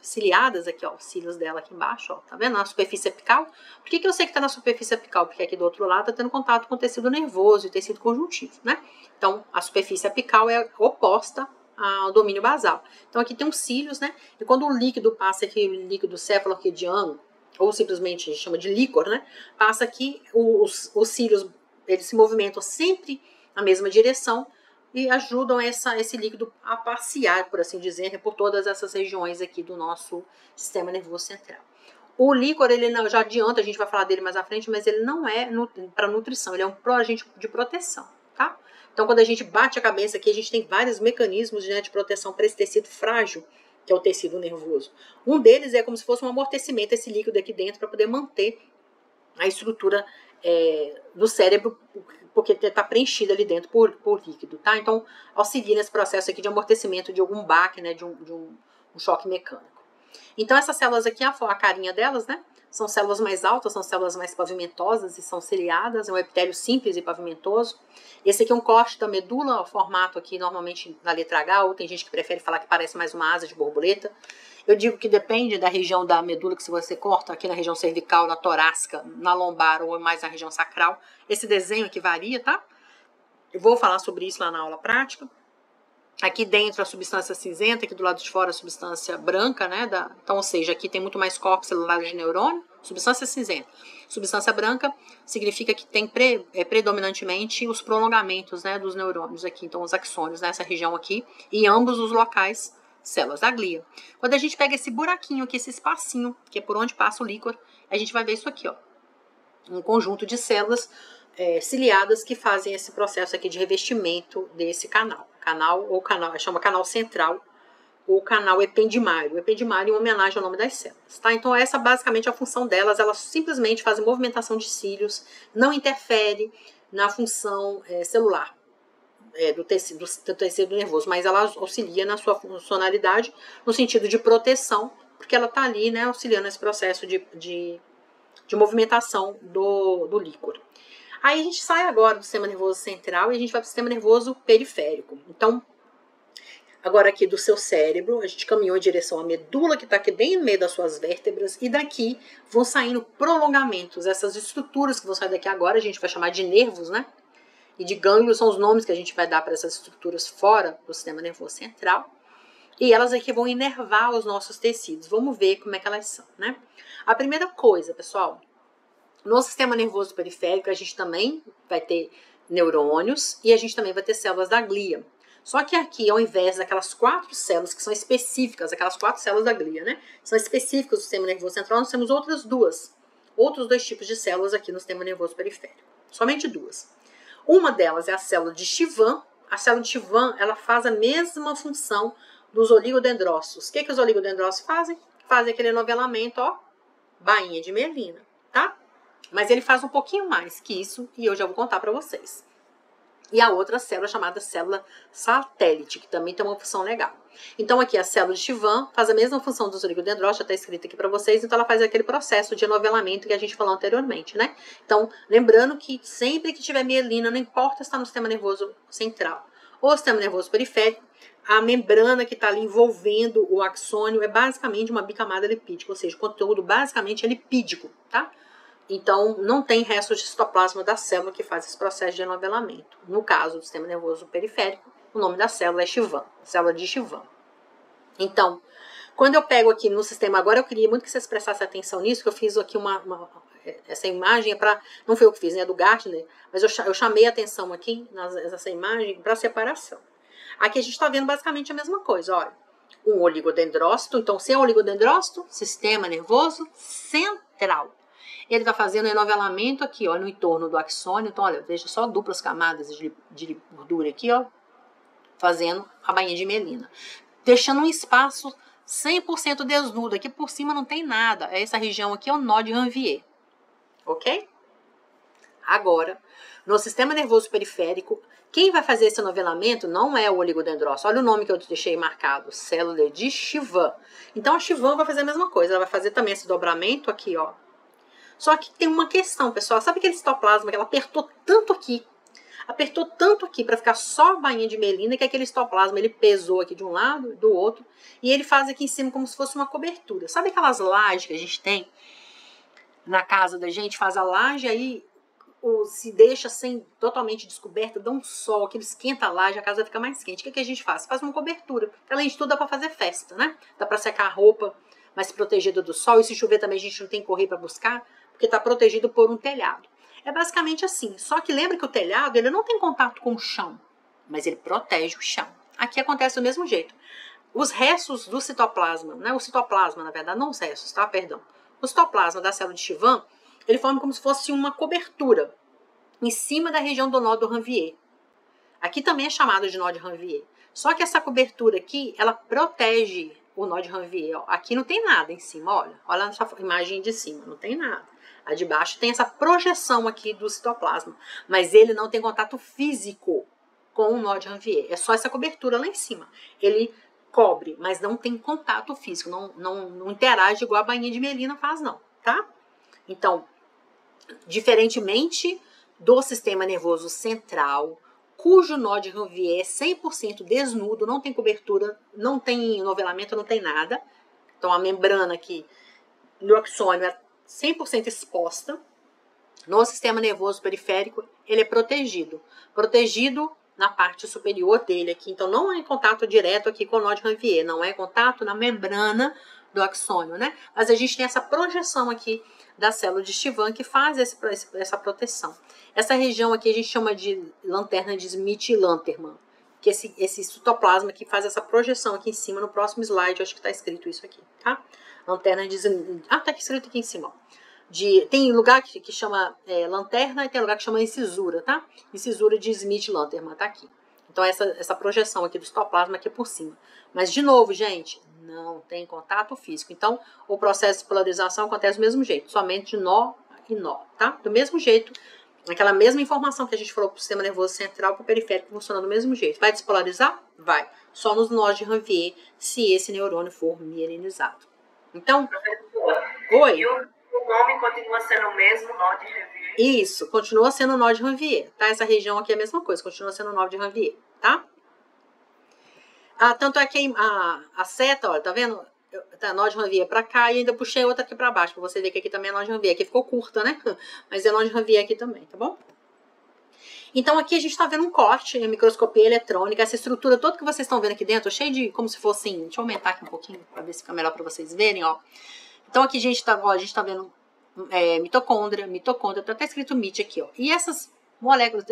ciliadas aqui, ó, os cílios dela aqui embaixo, ó, tá vendo? Na superfície apical. Por que eu sei que tá na superfície apical? Porque aqui do outro lado tá tendo contato com o tecido nervoso e tecido conjuntivo, né? Então, a superfície apical é oposta ao domínio basal. Então, aqui tem os cílios, né? E quando o líquido passa aqui, o líquido cefaloarquidiano, ou simplesmente a gente chama de líquor, né? Passa aqui, os cílios, eles se movimentam sempre na mesma direção, e ajudam esse líquido a passear, por assim dizer, por todas essas regiões aqui do nosso sistema nervoso central. O líquor, ele não, já adianta, a gente vai falar dele mais à frente, mas ele não é para nutrição, ele é um agente de proteção, tá? Então, quando a gente bate a cabeça aqui, a gente tem vários mecanismos, né, de proteção para esse tecido frágil, que é o tecido nervoso. Um deles é como se fosse um amortecimento, esse líquido aqui dentro, para poder manter a estrutura do cérebro, porque está preenchido ali dentro por líquido, tá? Então, auxilia nesse processo aqui de amortecimento de algum baque, né, de um choque mecânico. Então, essas células aqui, a carinha delas, né, são células mais altas, são células mais pavimentosas e são ciliadas, é um epitélio simples e pavimentoso. Esse aqui é um corte da medula, o formato aqui normalmente na letra H, ou tem gente que prefere falar que parece mais uma asa de borboleta. Eu digo que depende da região da medula que se você corta, aqui na região cervical, na torácica, na lombar ou mais na região sacral. Esse desenho aqui varia, tá? Eu vou falar sobre isso lá na aula prática. Aqui dentro a substância cinzenta, aqui do lado de fora a substância branca, né? Então, ou seja, aqui tem muito mais corpos celulares de neurônio, substância cinzenta. Substância branca significa que tem predominantemente os prolongamentos, né, dos neurônios aqui, então os axônios nessa região aqui, e ambos os locais, células da glia. Quando a gente pega esse buraquinho aqui, esse espacinho, que é por onde passa o líquor, a gente vai ver isso aqui, ó. Um conjunto de células ciliadas que fazem esse processo aqui de revestimento desse canal. Chama canal central ou canal ependimário. O ependimário em homenagem ao nome das células, tá? Então essa basicamente é a função delas, elas simplesmente fazem movimentação de cílios, não interfere na função celular do tecido nervoso, mas ela auxilia na sua funcionalidade no sentido de proteção, porque ela está ali, né, auxiliando esse processo de movimentação do líquor. Aí a gente sai agora do sistema nervoso central e a gente vai para o sistema nervoso periférico. Então, agora aqui do seu cérebro, a gente caminhou em direção à medula, que está aqui bem no meio das suas vértebras, e daqui vão saindo prolongamentos, essas estruturas que vão sair daqui agora, a gente vai chamar de nervos, né? E de gânglios são os nomes que a gente vai dar para essas estruturas fora do sistema nervoso central. E elas aqui vão inervar os nossos tecidos. Vamos ver como é que elas são, né? A primeira coisa, pessoal, no sistema nervoso periférico a gente também vai ter neurônios e a gente também vai ter células da glia. Só que aqui, ao invés daquelas 4 células que são específicas, aquelas 4 células da glia, né? São específicas do sistema nervoso central, nós temos outros dois tipos de células aqui no sistema nervoso periférico. Somente 2. Uma delas é a célula de Schwann. A célula de Schwann, ela faz a mesma função dos oligodendrócitos. O que os oligodendrócitos fazem? Fazem aquele novelamento, ó, bainha de mielina, tá? Mas ele faz um pouquinho mais que isso e eu já vou contar para vocês. E a outra célula chamada célula satélite, que também tem uma função legal. Então aqui a célula de Schwann faz a mesma função dos oligodendrócitos, já está escrito aqui para vocês, então ela faz aquele processo de enovelamento que a gente falou anteriormente, né? Então, lembrando que sempre que tiver mielina, não importa se está no sistema nervoso central ou sistema nervoso periférico, a membrana que está ali envolvendo o axônio é basicamente uma bicamada lipídica, ou seja, o conteúdo basicamente é lipídico, tá? Então, não tem resto de citoplasma da célula que faz esse processo de enovelamento. No caso do sistema nervoso periférico, o nome da célula é Schwann, célula de Schwann. Então, quando eu pego aqui no sistema, agora eu queria muito que vocês prestassem atenção nisso, que eu fiz aqui essa imagem, não foi eu que fiz, né, é do Gartner, mas eu chamei a atenção aqui nessa imagem para separação. Aqui a gente está vendo basicamente a mesma coisa, olha. Um oligodendrócito, então sem oligodendrócito, sistema nervoso central. Ele está fazendo enovelamento aqui, ó, no entorno do axônio. Então, olha, veja só duplas camadas de gordura aqui, ó, fazendo a bainha de mielina. Deixando um espaço 100% desnudo. Aqui por cima não tem nada. Essa região aqui é o nó de Ranvier. Ok? Agora, no sistema nervoso periférico, quem vai fazer esse enovelamento não é o oligodendrócito. Olha o nome que eu deixei marcado, célula de Schwann. Então, a Schwann vai fazer a mesma coisa. Ela vai fazer também esse dobramento aqui, ó. Só que tem uma questão, pessoal. Sabe aquele citoplasma que ela apertou tanto aqui para ficar só a bainha de mielina, que aquele citoplasma ele pesou aqui de um lado e do outro, e ele faz aqui em cima como se fosse uma cobertura. Sabe aquelas lajes que a gente tem na casa da gente? Faz a laje, aí se deixa totalmente descoberta, dá um sol, aquele esquenta a laje, a casa fica mais quente. O que a gente faz? Faz uma cobertura. Além de tudo, dá para fazer festa, né? Dá para secar a roupa mais protegida do sol, e se chover também a gente não tem que correr para buscar, porque está protegido por um telhado. É basicamente assim, só que lembra que o telhado ele não tem contato com o chão, mas ele protege o chão. Aqui acontece do mesmo jeito. Os restos do citoplasma, né? O citoplasma, na verdade, não os restos, tá? Perdão. O citoplasma da célula de Schwann, ele forma como se fosse uma cobertura em cima da região do nó do Ranvier. Aqui também é chamado de nó de Ranvier. Só que essa cobertura aqui, ela protege o nó de Ranvier. Ó. Aqui não tem nada em cima, olha. Olha essa imagem de cima, não tem nada. A de baixo tem essa projeção aqui do citoplasma, mas ele não tem contato físico com o nó de Ranvier. É só essa cobertura lá em cima. Ele cobre, mas não tem contato físico, não interage igual a bainha de mielina faz, não, tá? Então, diferentemente do sistema nervoso central, cujo nó de Ranvier é 100% desnudo, não tem cobertura, não tem enovelamento, não tem nada. Então, a membrana aqui do axônio é 100% exposta. No sistema nervoso periférico, ele é protegido. Protegido na parte superior dele aqui. Então, não é contato direto aqui com o nó de Ranvier. Não é contato na membrana do axônio, né? Mas a gente tem essa projeção aqui da célula de Schwann que faz essa proteção. Essa região aqui a gente chama de lanterna de Smith-Lanterman, que esse citoplasma que faz essa projeção aqui em cima. No próximo slide, acho que está escrito isso aqui, tá? Lanterna de... tá escrito aqui em cima, ó. Tem lugar que chama lanterna e tem lugar que chama incisura, tá? Incisura de Smith-Lanterman, tá aqui. Então, essa projeção aqui do citoplasma aqui por cima. Mas, de novo, gente, não tem contato físico. Então, o processo de polarização acontece do mesmo jeito, somente de nó e nó, tá? Do mesmo jeito, aquela mesma informação que a gente falou para o sistema nervoso central, para o periférico, funciona do mesmo jeito. Vai despolarizar? Vai. Só nos nós de Ranvier, se esse neurônio for mielinizado. Então, oi. E o nome continua sendo o mesmo, nó de Ranvier? Isso, continua sendo o nó de Ranvier, tá? Essa região aqui é a mesma coisa, continua sendo o nó de Ranvier, tá? Tanto é que a seta, olha, tá vendo? Tá nó de Ranvier pra cá e ainda puxei outra aqui pra baixo, pra você ver que aqui também é nó de Ranvier. Aqui ficou curta, né? Mas é nó de Ranvier aqui também, tá bom? Então, aqui a gente tá vendo um corte em microscopia eletrônica. Essa estrutura toda que vocês estão vendo aqui dentro, cheio de, como se fosse, deixa eu aumentar aqui um pouquinho, pra ver se fica melhor pra vocês verem, ó. Então, aqui a gente tá vendo mitocôndria, tá até escrito MIT aqui, ó. E essas moléculas,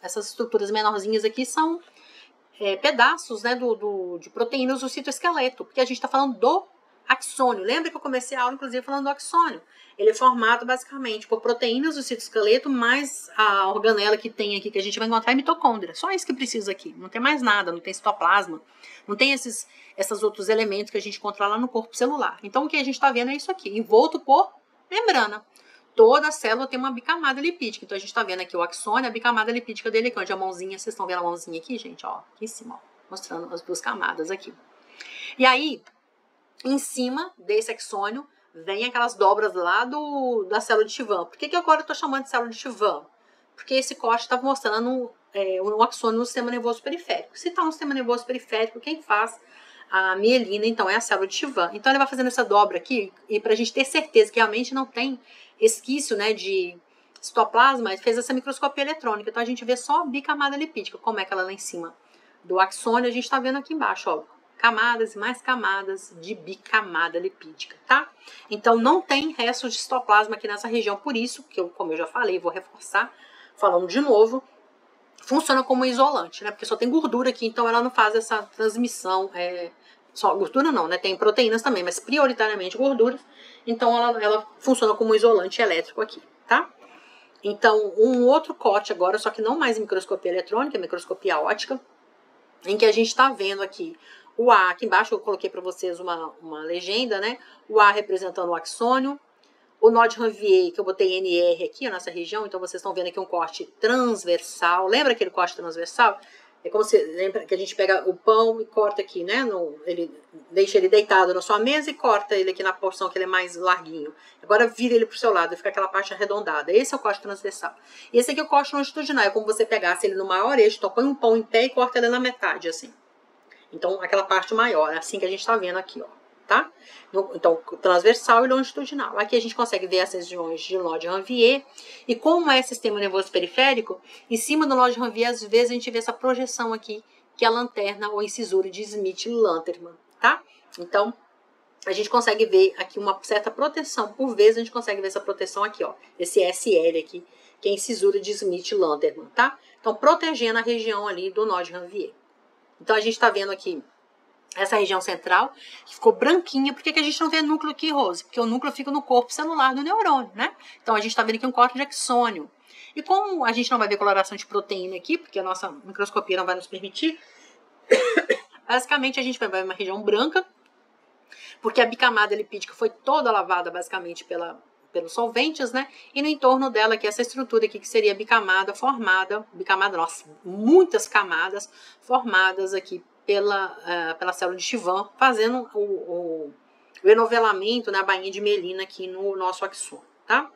essas estruturas menorzinhas aqui são pedaços, né, de proteínas do citoesqueleto, porque a gente está falando do axônio. Lembra que eu comecei a aula, inclusive, falando do axônio? Ele é formado, basicamente, por proteínas do citoesqueleto, mais a organela que tem aqui, que a gente vai encontrar em mitocôndria. Só isso que precisa aqui. Não tem mais nada, não tem citoplasma, não tem esses outros elementos que a gente encontra lá no corpo celular. Então, o que a gente está vendo é isso aqui, envolto por membrana. toda célula tem uma bicamada lipídica. Então, a gente está vendo aqui o axônio, a bicamada lipídica dele aqui, onde a mãozinha, vocês estão vendo a mãozinha aqui, gente, ó, aqui em cima, ó, mostrando as duas camadas aqui. E aí, em cima desse axônio, vem aquelas dobras lá da célula de Schwann. Por que agora eu estou chamando de célula de Schwann? Porque esse corte estava mostrando um axônio no sistema nervoso periférico. Se está no sistema nervoso periférico, quem faz a mielina, então, é a célula de Schwann. Então, ele vai fazendo essa dobra aqui, e para a gente ter certeza que realmente não tem esquício, né, de citoplasma, ele fez essa microscopia eletrônica. Então, a gente vê só a bicamada lipídica, como é que ela lá em cima do axônio, a gente está vendo aqui embaixo, ó, camadas e mais camadas de bicamada lipídica, tá? Então, não tem restos de citoplasma aqui nessa região, por isso que como eu já falei, vou reforçar, falando de novo, funciona como isolante, né? Porque só tem gordura aqui, então ela não faz essa transmissão, só gordura não, né? Tem proteínas também, mas prioritariamente gorduras, então ela funciona como isolante elétrico aqui, tá? Então, um outro corte agora, só que não mais em microscopia eletrônica, microscopia óptica, em que a gente está vendo aqui o A, aqui embaixo eu coloquei para vocês uma legenda, né? O A representando o axônio, o nó de Ranvier, que eu botei NR aqui, nessa região, então vocês estão vendo aqui um corte transversal. Lembra aquele corte transversal? É como se, lembra que a gente pega o pão e corta aqui, né? Ele deixa ele deitado na sua mesa e corta ele aqui na porção que ele é mais larguinho. Agora vira ele pro seu lado e fica aquela parte arredondada. Esse é o corte transversal. E esse aqui é o corte longitudinal, é como você pegasse ele no maior eixo, então põe um pão em pé e corta ele na metade, assim. Então, aquela parte maior, é assim que a gente está vendo aqui, ó, tá? Então, transversal e longitudinal. Aqui a gente consegue ver as regiões de nó de Ranvier. E como é sistema nervoso periférico, em cima do nó de Ranvier, às vezes a gente vê essa projeção aqui, que é a lanterna ou incisura de Smith-Lantermann, tá? Então, a gente consegue ver aqui uma certa proteção. Por vezes, a gente consegue ver essa proteção aqui, ó. Esse SL aqui, que é a incisura de Smith-Lantermann, tá? Então, protegendo a região ali do nó de Ranvier. Então, a gente está vendo aqui essa região central, que ficou branquinha. Por que a gente não vê núcleo aqui, Rose? Porque o núcleo fica no corpo celular do neurônio, né? Então, a gente está vendo aqui um corte de axônio. E como a gente não vai ver coloração de proteína aqui, porque a nossa microscopia não vai nos permitir, basicamente a gente vai ver uma região branca, porque a bicamada lipídica foi toda lavada, basicamente, pelos solventes, né? E no entorno dela, aqui, essa estrutura aqui, que seria bicamada formada, nossa, muitas camadas formadas aqui pela célula de Schwann, fazendo o enovelamento, né, a bainha de mielina aqui no nosso axônio, tá?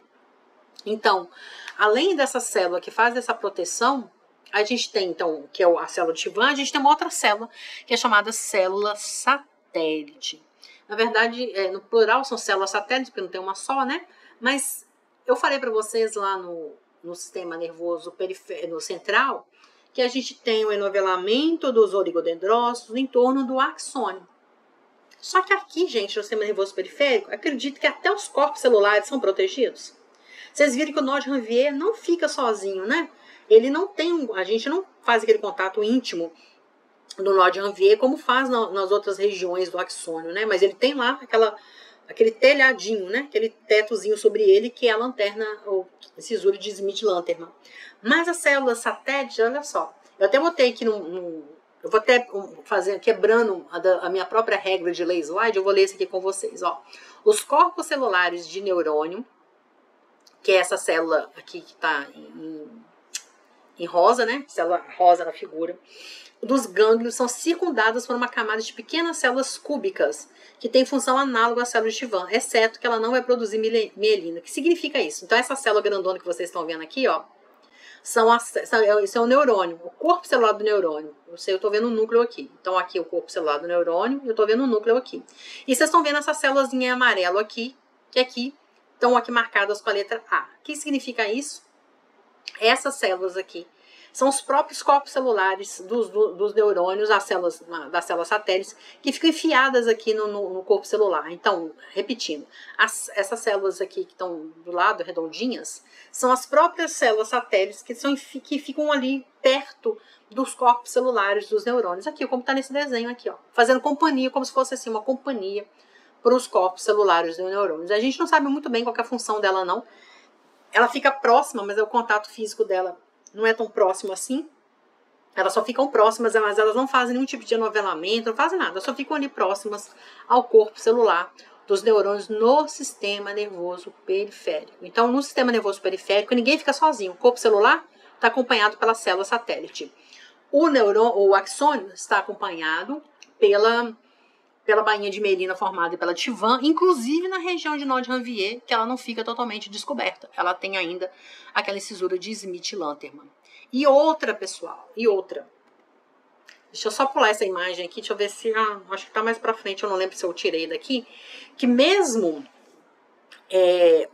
Então, além dessa célula que faz essa proteção, a gente tem, então, que é a célula de Schwann, a gente tem uma outra célula, que é chamada célula satélite. Na verdade, no plural são células satélites, porque não tem uma só, né? Mas eu falei para vocês lá no sistema nervoso no central, que a gente tem o enovelamento dos oligodendrócitos em torno do axônio. Só que aqui, gente, no sistema nervoso periférico, acredito que até os corpos celulares são protegidos. Vocês viram que o nó de Ranvier não fica sozinho, né? Ele não tem, a gente não faz aquele contato íntimo do nó de Ranvier como faz nas outras regiões do axônio, né? Mas ele tem lá aquele telhadinho, né? Aquele tetozinho sobre ele, que é a lanterna ou cisura de Smith-Lantermann. Mas as células satélites, olha só, eu até botei aqui eu vou até fazer, quebrando a minha própria regra de ler slide, eu vou ler isso aqui com vocês, ó. Os corpos celulares de neurônio, que é essa célula aqui que está em rosa, né? Célula rosa na figura, dos gânglios são circundadas por uma camada de pequenas células cúbicas, que tem função análoga à célula de Schwann, exceto que ela não vai produzir mielina. O que significa isso? Então, essa célula grandona que vocês estão vendo aqui, ó, esse é o neurônio, o corpo celular do neurônio. Eu estou vendo o núcleo aqui. Então, aqui é o corpo celular do neurônio, eu estou vendo o núcleo aqui. E vocês estão vendo essas células em amarelo aqui, que aqui estão aqui marcadas com a letra A. O que significa isso? Essas células aqui são os próprios corpos celulares dos neurônios, das células satélites, que ficam enfiadas aqui no corpo celular. Então, repetindo, essas células aqui que estão do lado, redondinhas, são as próprias células satélites que ficam ali perto dos corpos celulares dos neurônios. Aqui, como está nesse desenho aqui, ó, fazendo companhia, como se fosse assim, uma companhia para os corpos celulares dos neurônios. A gente não sabe muito bem qual é a função dela, não. Ela fica próxima, mas o contato físico dela não é tão próximo assim. Elas só ficam próximas, mas elas não fazem nenhum tipo de enovelamento, não fazem nada. Elas só ficam ali próximas ao corpo celular dos neurônios no sistema nervoso periférico. Então, no sistema nervoso periférico, ninguém fica sozinho. O corpo celular está acompanhado pela célula satélite. O axônio está acompanhado pela bainha de mielina formada pela Tivan, inclusive na região de nó de Ranvier, que ela não fica totalmente descoberta. Ela tem ainda aquela incisura de Smith-Lanterman. E outra, pessoal, Deixa eu só pular essa imagem aqui, deixa eu ver se... acho que tá mais pra frente, eu não lembro se eu tirei daqui. Que mesmo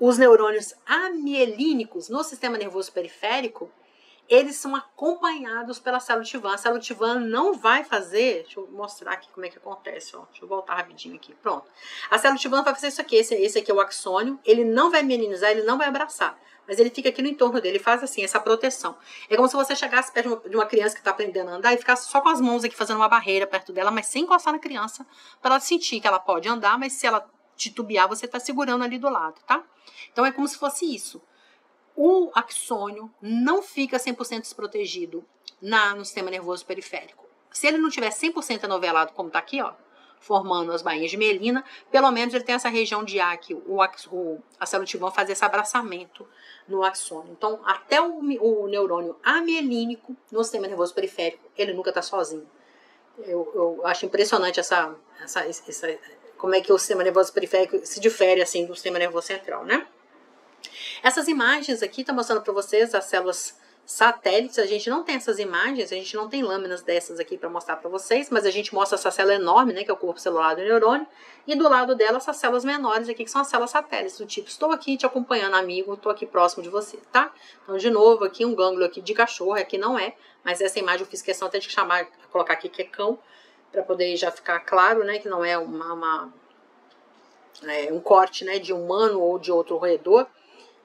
os neurônios amielínicos no sistema nervoso periférico, eles são acompanhados pela célula Tivan. A célula Tivan não vai fazer... Deixa eu mostrar aqui como é que acontece. Ó. Deixa eu voltar rapidinho aqui. Pronto. A célula Tivan vai fazer isso aqui. Esse aqui é o axônio. Ele não vai mielinizar, ele não vai abraçar. Mas ele fica aqui no entorno dele. Ele faz assim, essa proteção. É como se você chegasse perto de uma criança que está aprendendo a andar e ficasse só com as mãos aqui fazendo uma barreira perto dela, mas sem encostar na criança, para ela sentir que ela pode andar, mas se ela titubear, você está segurando ali do lado, tá? Então é como se fosse isso. O axônio não fica 100% desprotegido no sistema nervoso periférico. Se ele não tiver 100% anovelado, como está aqui, ó, formando as bainhas de mielina, pelo menos ele tem essa região de A que a célula Tivan faz esse abraçamento no axônio. Então, até o neurônio amielínico no sistema nervoso periférico, ele nunca está sozinho. Eu acho impressionante como é que o sistema nervoso periférico se difere assim do sistema nervoso central, né? Essas imagens aqui estão mostrando para vocês as células satélites. A gente não tem essas imagens, a gente não tem lâminas dessas aqui para mostrar para vocês, mas a gente mostra essa célula enorme, né, que é o corpo celular do neurônio, e do lado dela essas células menores aqui, que são as células satélites, do tipo, estou aqui te acompanhando, amigo, estou aqui próximo de você, tá? Então, de novo, aqui um gânglio aqui de cachorro, aqui não é, mas essa imagem eu fiz questão até de colocar aqui que é cão, para poder já ficar claro, né, que não é um corte, né, de humano ou de outro roedor,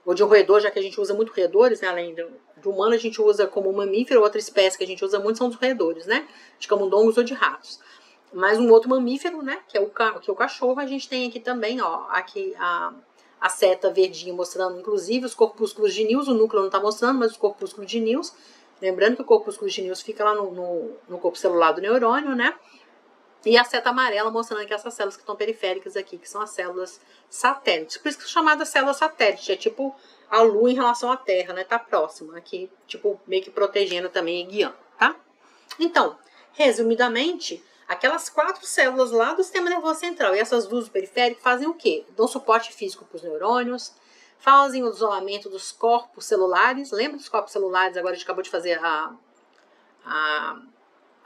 ou de um roedor, já que a gente usa muito roedores, né? Além do humano, a gente usa como mamífero. Outra espécie que a gente usa muito são os roedores, né? De camundongos ou de ratos. Mas um outro mamífero, né? Que é o cachorro, a gente tem aqui também, ó. Aqui a seta verdinha mostrando, inclusive, os corpúsculos de Nils. O núcleo não está mostrando, mas os corpúsculos de Nils. Lembrando que o corpúsculo de Nils fica lá no corpo celular do neurônio, né? E a seta amarela mostrando que essas células que estão periféricas aqui, que são as células satélites. Por isso que é chamada célula satélite. É tipo a Lua em relação à Terra, né? Tá próxima. Aqui, tipo, meio que protegendo também e guiando, tá? Então, resumidamente, aquelas 4 células lá do sistema nervoso central e essas duas do periférico fazem o quê? Dão suporte físico para os neurônios, fazem o isolamento dos corpos celulares. Lembra dos corpos celulares? Agora a gente acabou de fazer a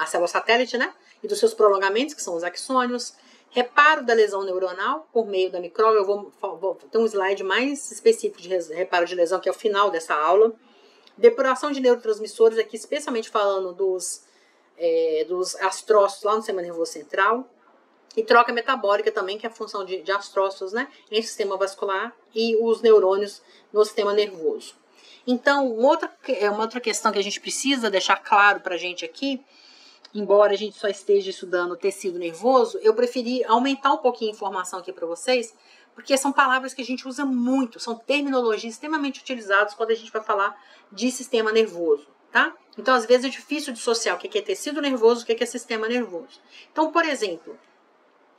célula satélite, né? E dos seus prolongamentos, que são os axônios, reparo da lesão neuronal por meio da micróbio. Eu vou ter um slide mais específico de reparo de lesão, que é o final dessa aula. Depuração de neurotransmissores, aqui especialmente falando dos astrócitos lá no sistema nervoso central. E troca metabólica também, que é a função de astrócitos, né, entre o sistema vascular e os neurônios no sistema nervoso. Então, uma outra questão que a gente precisa deixar claro para a gente aqui, embora a gente só esteja estudando tecido nervoso, eu preferi aumentar um pouquinho a informação aqui para vocês, porque são palavras que a gente usa muito, são terminologias extremamente utilizadas quando a gente vai falar de sistema nervoso, tá? Então, às vezes é difícil dissociar o que é tecido nervoso e o que é sistema nervoso. Então, por exemplo,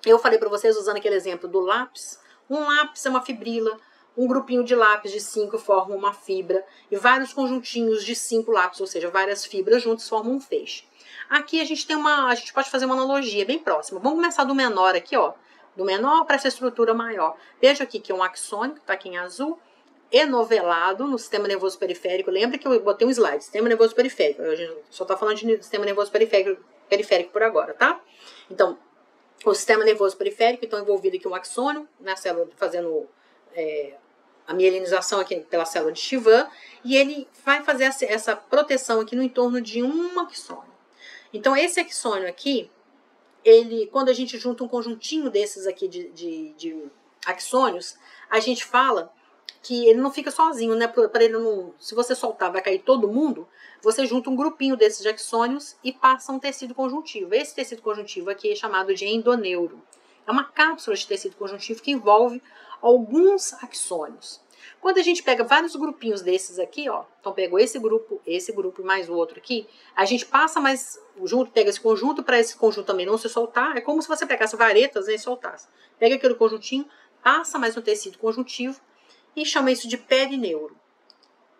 eu falei para vocês, usando aquele exemplo do lápis, um lápis é uma fibrila, um grupinho de lápis de 5 forma uma fibra, e vários conjuntinhos de 5 lápis, ou seja, várias fibras juntas formam um feixe. Aqui a gente pode fazer uma analogia bem próxima. Vamos começar do menor aqui, ó. Do menor para essa estrutura maior. Veja aqui que é um axônio, que está aqui em azul, enovelado no sistema nervoso periférico. Lembra que eu botei um slide, sistema nervoso periférico. A gente só está falando de sistema nervoso periférico por agora, tá? Então, o sistema nervoso periférico, então envolvido aqui um axônio, na célula fazendo a mielinização aqui pela célula de Tivan, e ele vai fazer essa proteção aqui no entorno de um axônio. Então, esse axônio aqui, quando a gente junta um conjuntinho desses aqui de axônios, a gente fala que ele não fica sozinho, né? Para ele não, se você soltar, vai cair todo mundo. Você junta um grupinho desses axônios e passa um tecido conjuntivo. Esse tecido conjuntivo aqui é chamado de endoneuro. É uma cápsula de tecido conjuntivo que envolve alguns axônios. Quando a gente pega vários grupinhos desses aqui, ó, então pegou esse grupo e mais o outro aqui, a gente passa mais junto, pega esse conjunto para esse conjunto também não se soltar, é como se você pegasse varetas, né, e soltasse. Pega aquele conjuntinho, passa mais um tecido conjuntivo e chama isso de perineuro.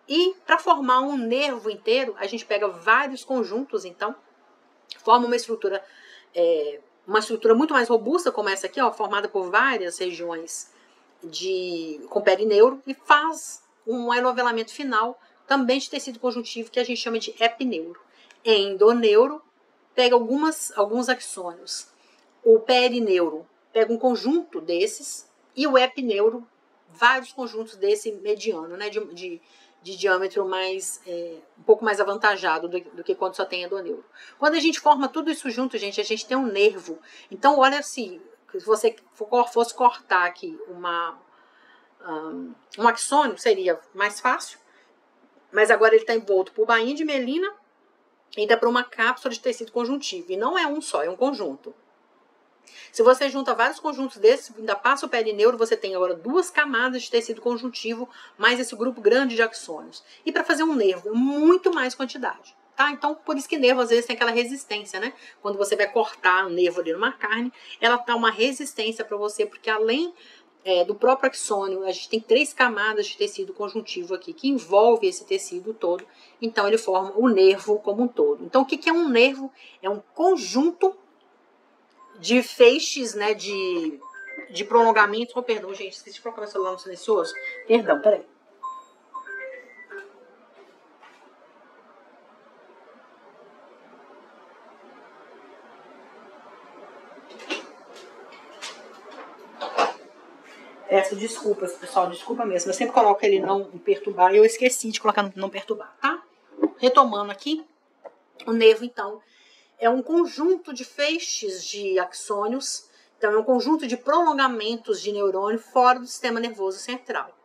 E para formar um nervo inteiro, a gente pega vários conjuntos, então, forma uma estrutura muito mais robusta, como essa aqui, ó, formada por várias regiões com perineuro, e faz um enovelamento final também de tecido conjuntivo que a gente chama de epineuro. Endoneuro pega alguns axônios. O perineuro pega um conjunto desses e o epineuro vários conjuntos desse mediano, né, de diâmetro um pouco mais avantajado do que quando só tem endoneuro. Quando a gente forma tudo isso junto, gente, a gente tem um nervo. Então, olha assim, se você fosse cortar aqui um axônio, seria mais fácil, mas agora ele está envolto por bainha de melina e ainda por uma cápsula de tecido conjuntivo. E não é um só, é um conjunto. Se você junta vários conjuntos desses, ainda passa o perineuro, você tem agora 2 camadas de tecido conjuntivo, mais esse grupo grande de axônios. E para fazer um nervo, muito mais quantidade. Tá? Então, por isso que nervo às vezes tem aquela resistência, né? Quando você vai cortar o nervo ali numa carne, ela dá uma resistência para você, porque além do próprio axônio, a gente tem 3 camadas de tecido conjuntivo aqui, que envolve esse tecido todo, então ele forma o nervo como um todo. Então, o que é um nervo? É um conjunto de feixes, né, de prolongamentos. Oh, perdão, gente, esqueci de colocar meu celular no silencioso. Perdão, peraí. Peço desculpas, pessoal, desculpa mesmo. Eu sempre coloco ele não perturbar e eu esqueci de colocar não perturbar, tá? Retomando aqui, o nervo, então, é um conjunto de feixes de axônios, então é um conjunto de prolongamentos de neurônio fora do sistema nervoso central.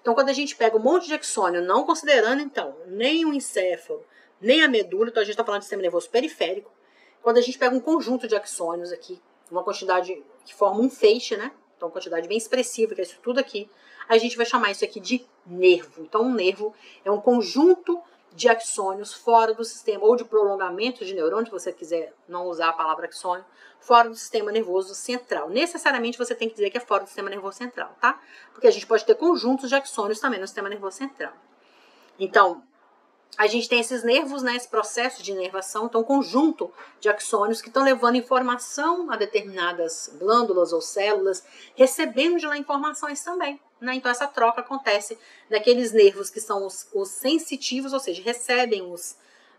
Então, quando a gente pega um monte de axônio, não considerando, então, nem o encéfalo, nem a medula, então a gente está falando de sistema nervoso periférico, quando a gente pega um conjunto de axônios aqui, uma quantidade que forma um feixe, né? Então, uma quantidade bem expressiva, que é isso tudo aqui, a gente vai chamar isso aqui de nervo. Então, um nervo é um conjunto de axônios fora do sistema, ou de prolongamento de neurônio, se você quiser não usar a palavra axônio, fora do sistema nervoso central. Necessariamente você tem que dizer que é fora do sistema nervoso central, tá? Porque a gente pode ter conjuntos de axônios também no sistema nervoso central. Então, a gente tem esses nervos, né, esse processo de inervação, então um conjunto de axônios que estão levando informação a determinadas glândulas ou células, recebendo de lá informações também. Né? Então essa troca acontece daqueles nervos que são os sensitivos, ou seja, recebem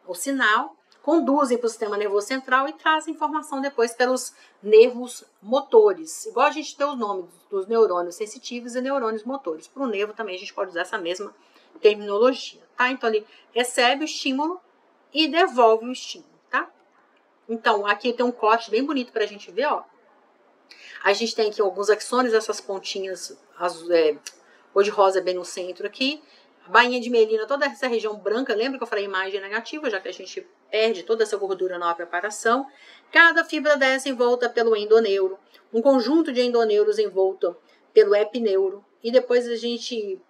o sinal, conduzem para o sistema nervoso central e trazem informação depois pelos nervos motores. Igual a gente tem os nomes dos neurônios sensitivos e neurônios motores. Para o nervo também a gente pode usar essa mesma terminologia, tá? Então ele recebe o estímulo e devolve o estímulo, tá? Então aqui tem um corte bem bonito para a gente ver, ó. A gente tem aqui alguns axônios, essas pontinhas cor de rosa bem no centro aqui. A bainha de melina, toda essa região branca, lembra que eu falei imagem negativa, já que a gente perde toda essa gordura na preparação. Cada fibra dessa envolta pelo endoneuro, um conjunto de endoneuros envolto pelo epineuro, e depois a gente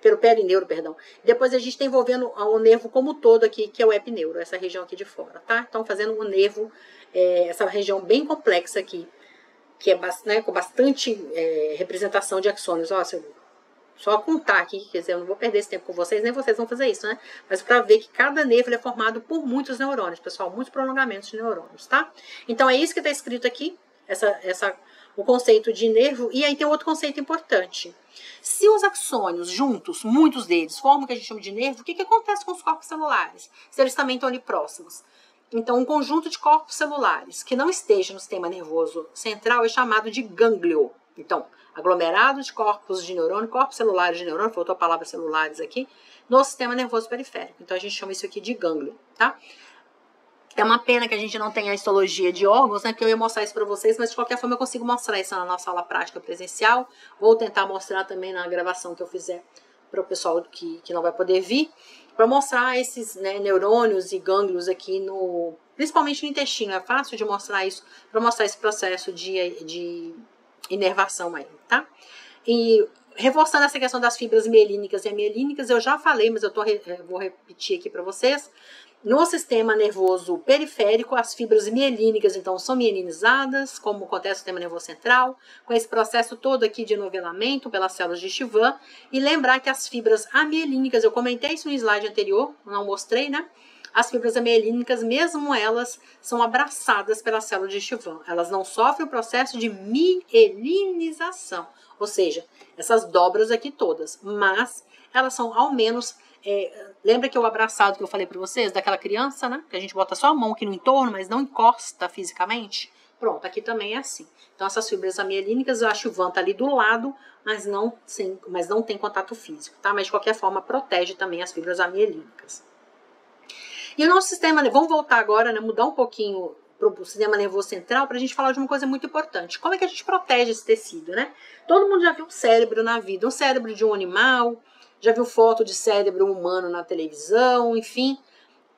pelo perineuro, perdão. Depois a gente está envolvendo o nervo como todo aqui, que é o epineuro, essa região aqui de fora, tá? Então, fazendo o nervo, essa região bem complexa aqui, que é né, com bastante representação de axônios. Ó, só contar aqui, quer dizer, eu não vou perder esse tempo com vocês, nem vocês vão fazer isso, né? Mas para ver que cada nervo é formado por muitos neurônios, pessoal, muitos prolongamentos de neurônios, tá? Então, é isso que está escrito aqui, o conceito de nervo. E aí tem outro conceito importante. Se os axônios juntos, muitos deles, formam o que a gente chama de nervo, o que acontece com os corpos celulares? Se eles também estão ali próximos. Então, um conjunto de corpos celulares que não esteja no sistema nervoso central é chamado de gânglio. Então, aglomerado de corpos de neurônio, corpos celulares de neurônio, faltou a palavra celulares aqui, no sistema nervoso periférico. Então, a gente chama isso aqui de gânglio, tá? É uma pena que a gente não tenha a histologia de órgãos, né? Que eu ia mostrar isso para vocês, mas de qualquer forma eu consigo mostrar isso na nossa aula prática presencial. Vou tentar mostrar também na gravação que eu fizer para o pessoal que não vai poder vir, para mostrar esses, né, neurônios e gânglios aqui principalmente no intestino. É fácil de mostrar isso, para mostrar esse processo de inervação aí, tá? E reforçando essa questão das fibras mielínicas e amielínicas, eu já falei, mas eu vou repetir aqui para vocês. No sistema nervoso periférico, as fibras mielínicas, então, são mielinizadas, como acontece no sistema nervoso central, com esse processo todo aqui de novelamento pelas células de Chivan. E lembrar que as fibras amielínicas, eu comentei isso no slide anterior, não mostrei, né? As fibras amielínicas, mesmo elas, são abraçadas pelas células de Chivan. Elas não sofrem o processo de mielinização, ou seja, essas dobras aqui todas, mas elas são ao menos... lembra que o abraçado que eu falei para vocês, daquela criança, né? Que a gente bota só a mão aqui no entorno, mas não encosta fisicamente? Pronto, aqui também é assim. Então, essas fibras amielínicas, a Chivan tá ali do lado, mas não tem contato físico, tá? Mas, de qualquer forma, protege também as fibras amielínicas. E o nosso sistema, vamos voltar agora, né? Mudar um pouquinho para o sistema nervoso central, para a gente falar de uma coisa muito importante. Como é que a gente protege esse tecido, né? Todo mundo já viu um cérebro na vida, um cérebro de um animal, já viu foto de cérebro humano na televisão, enfim.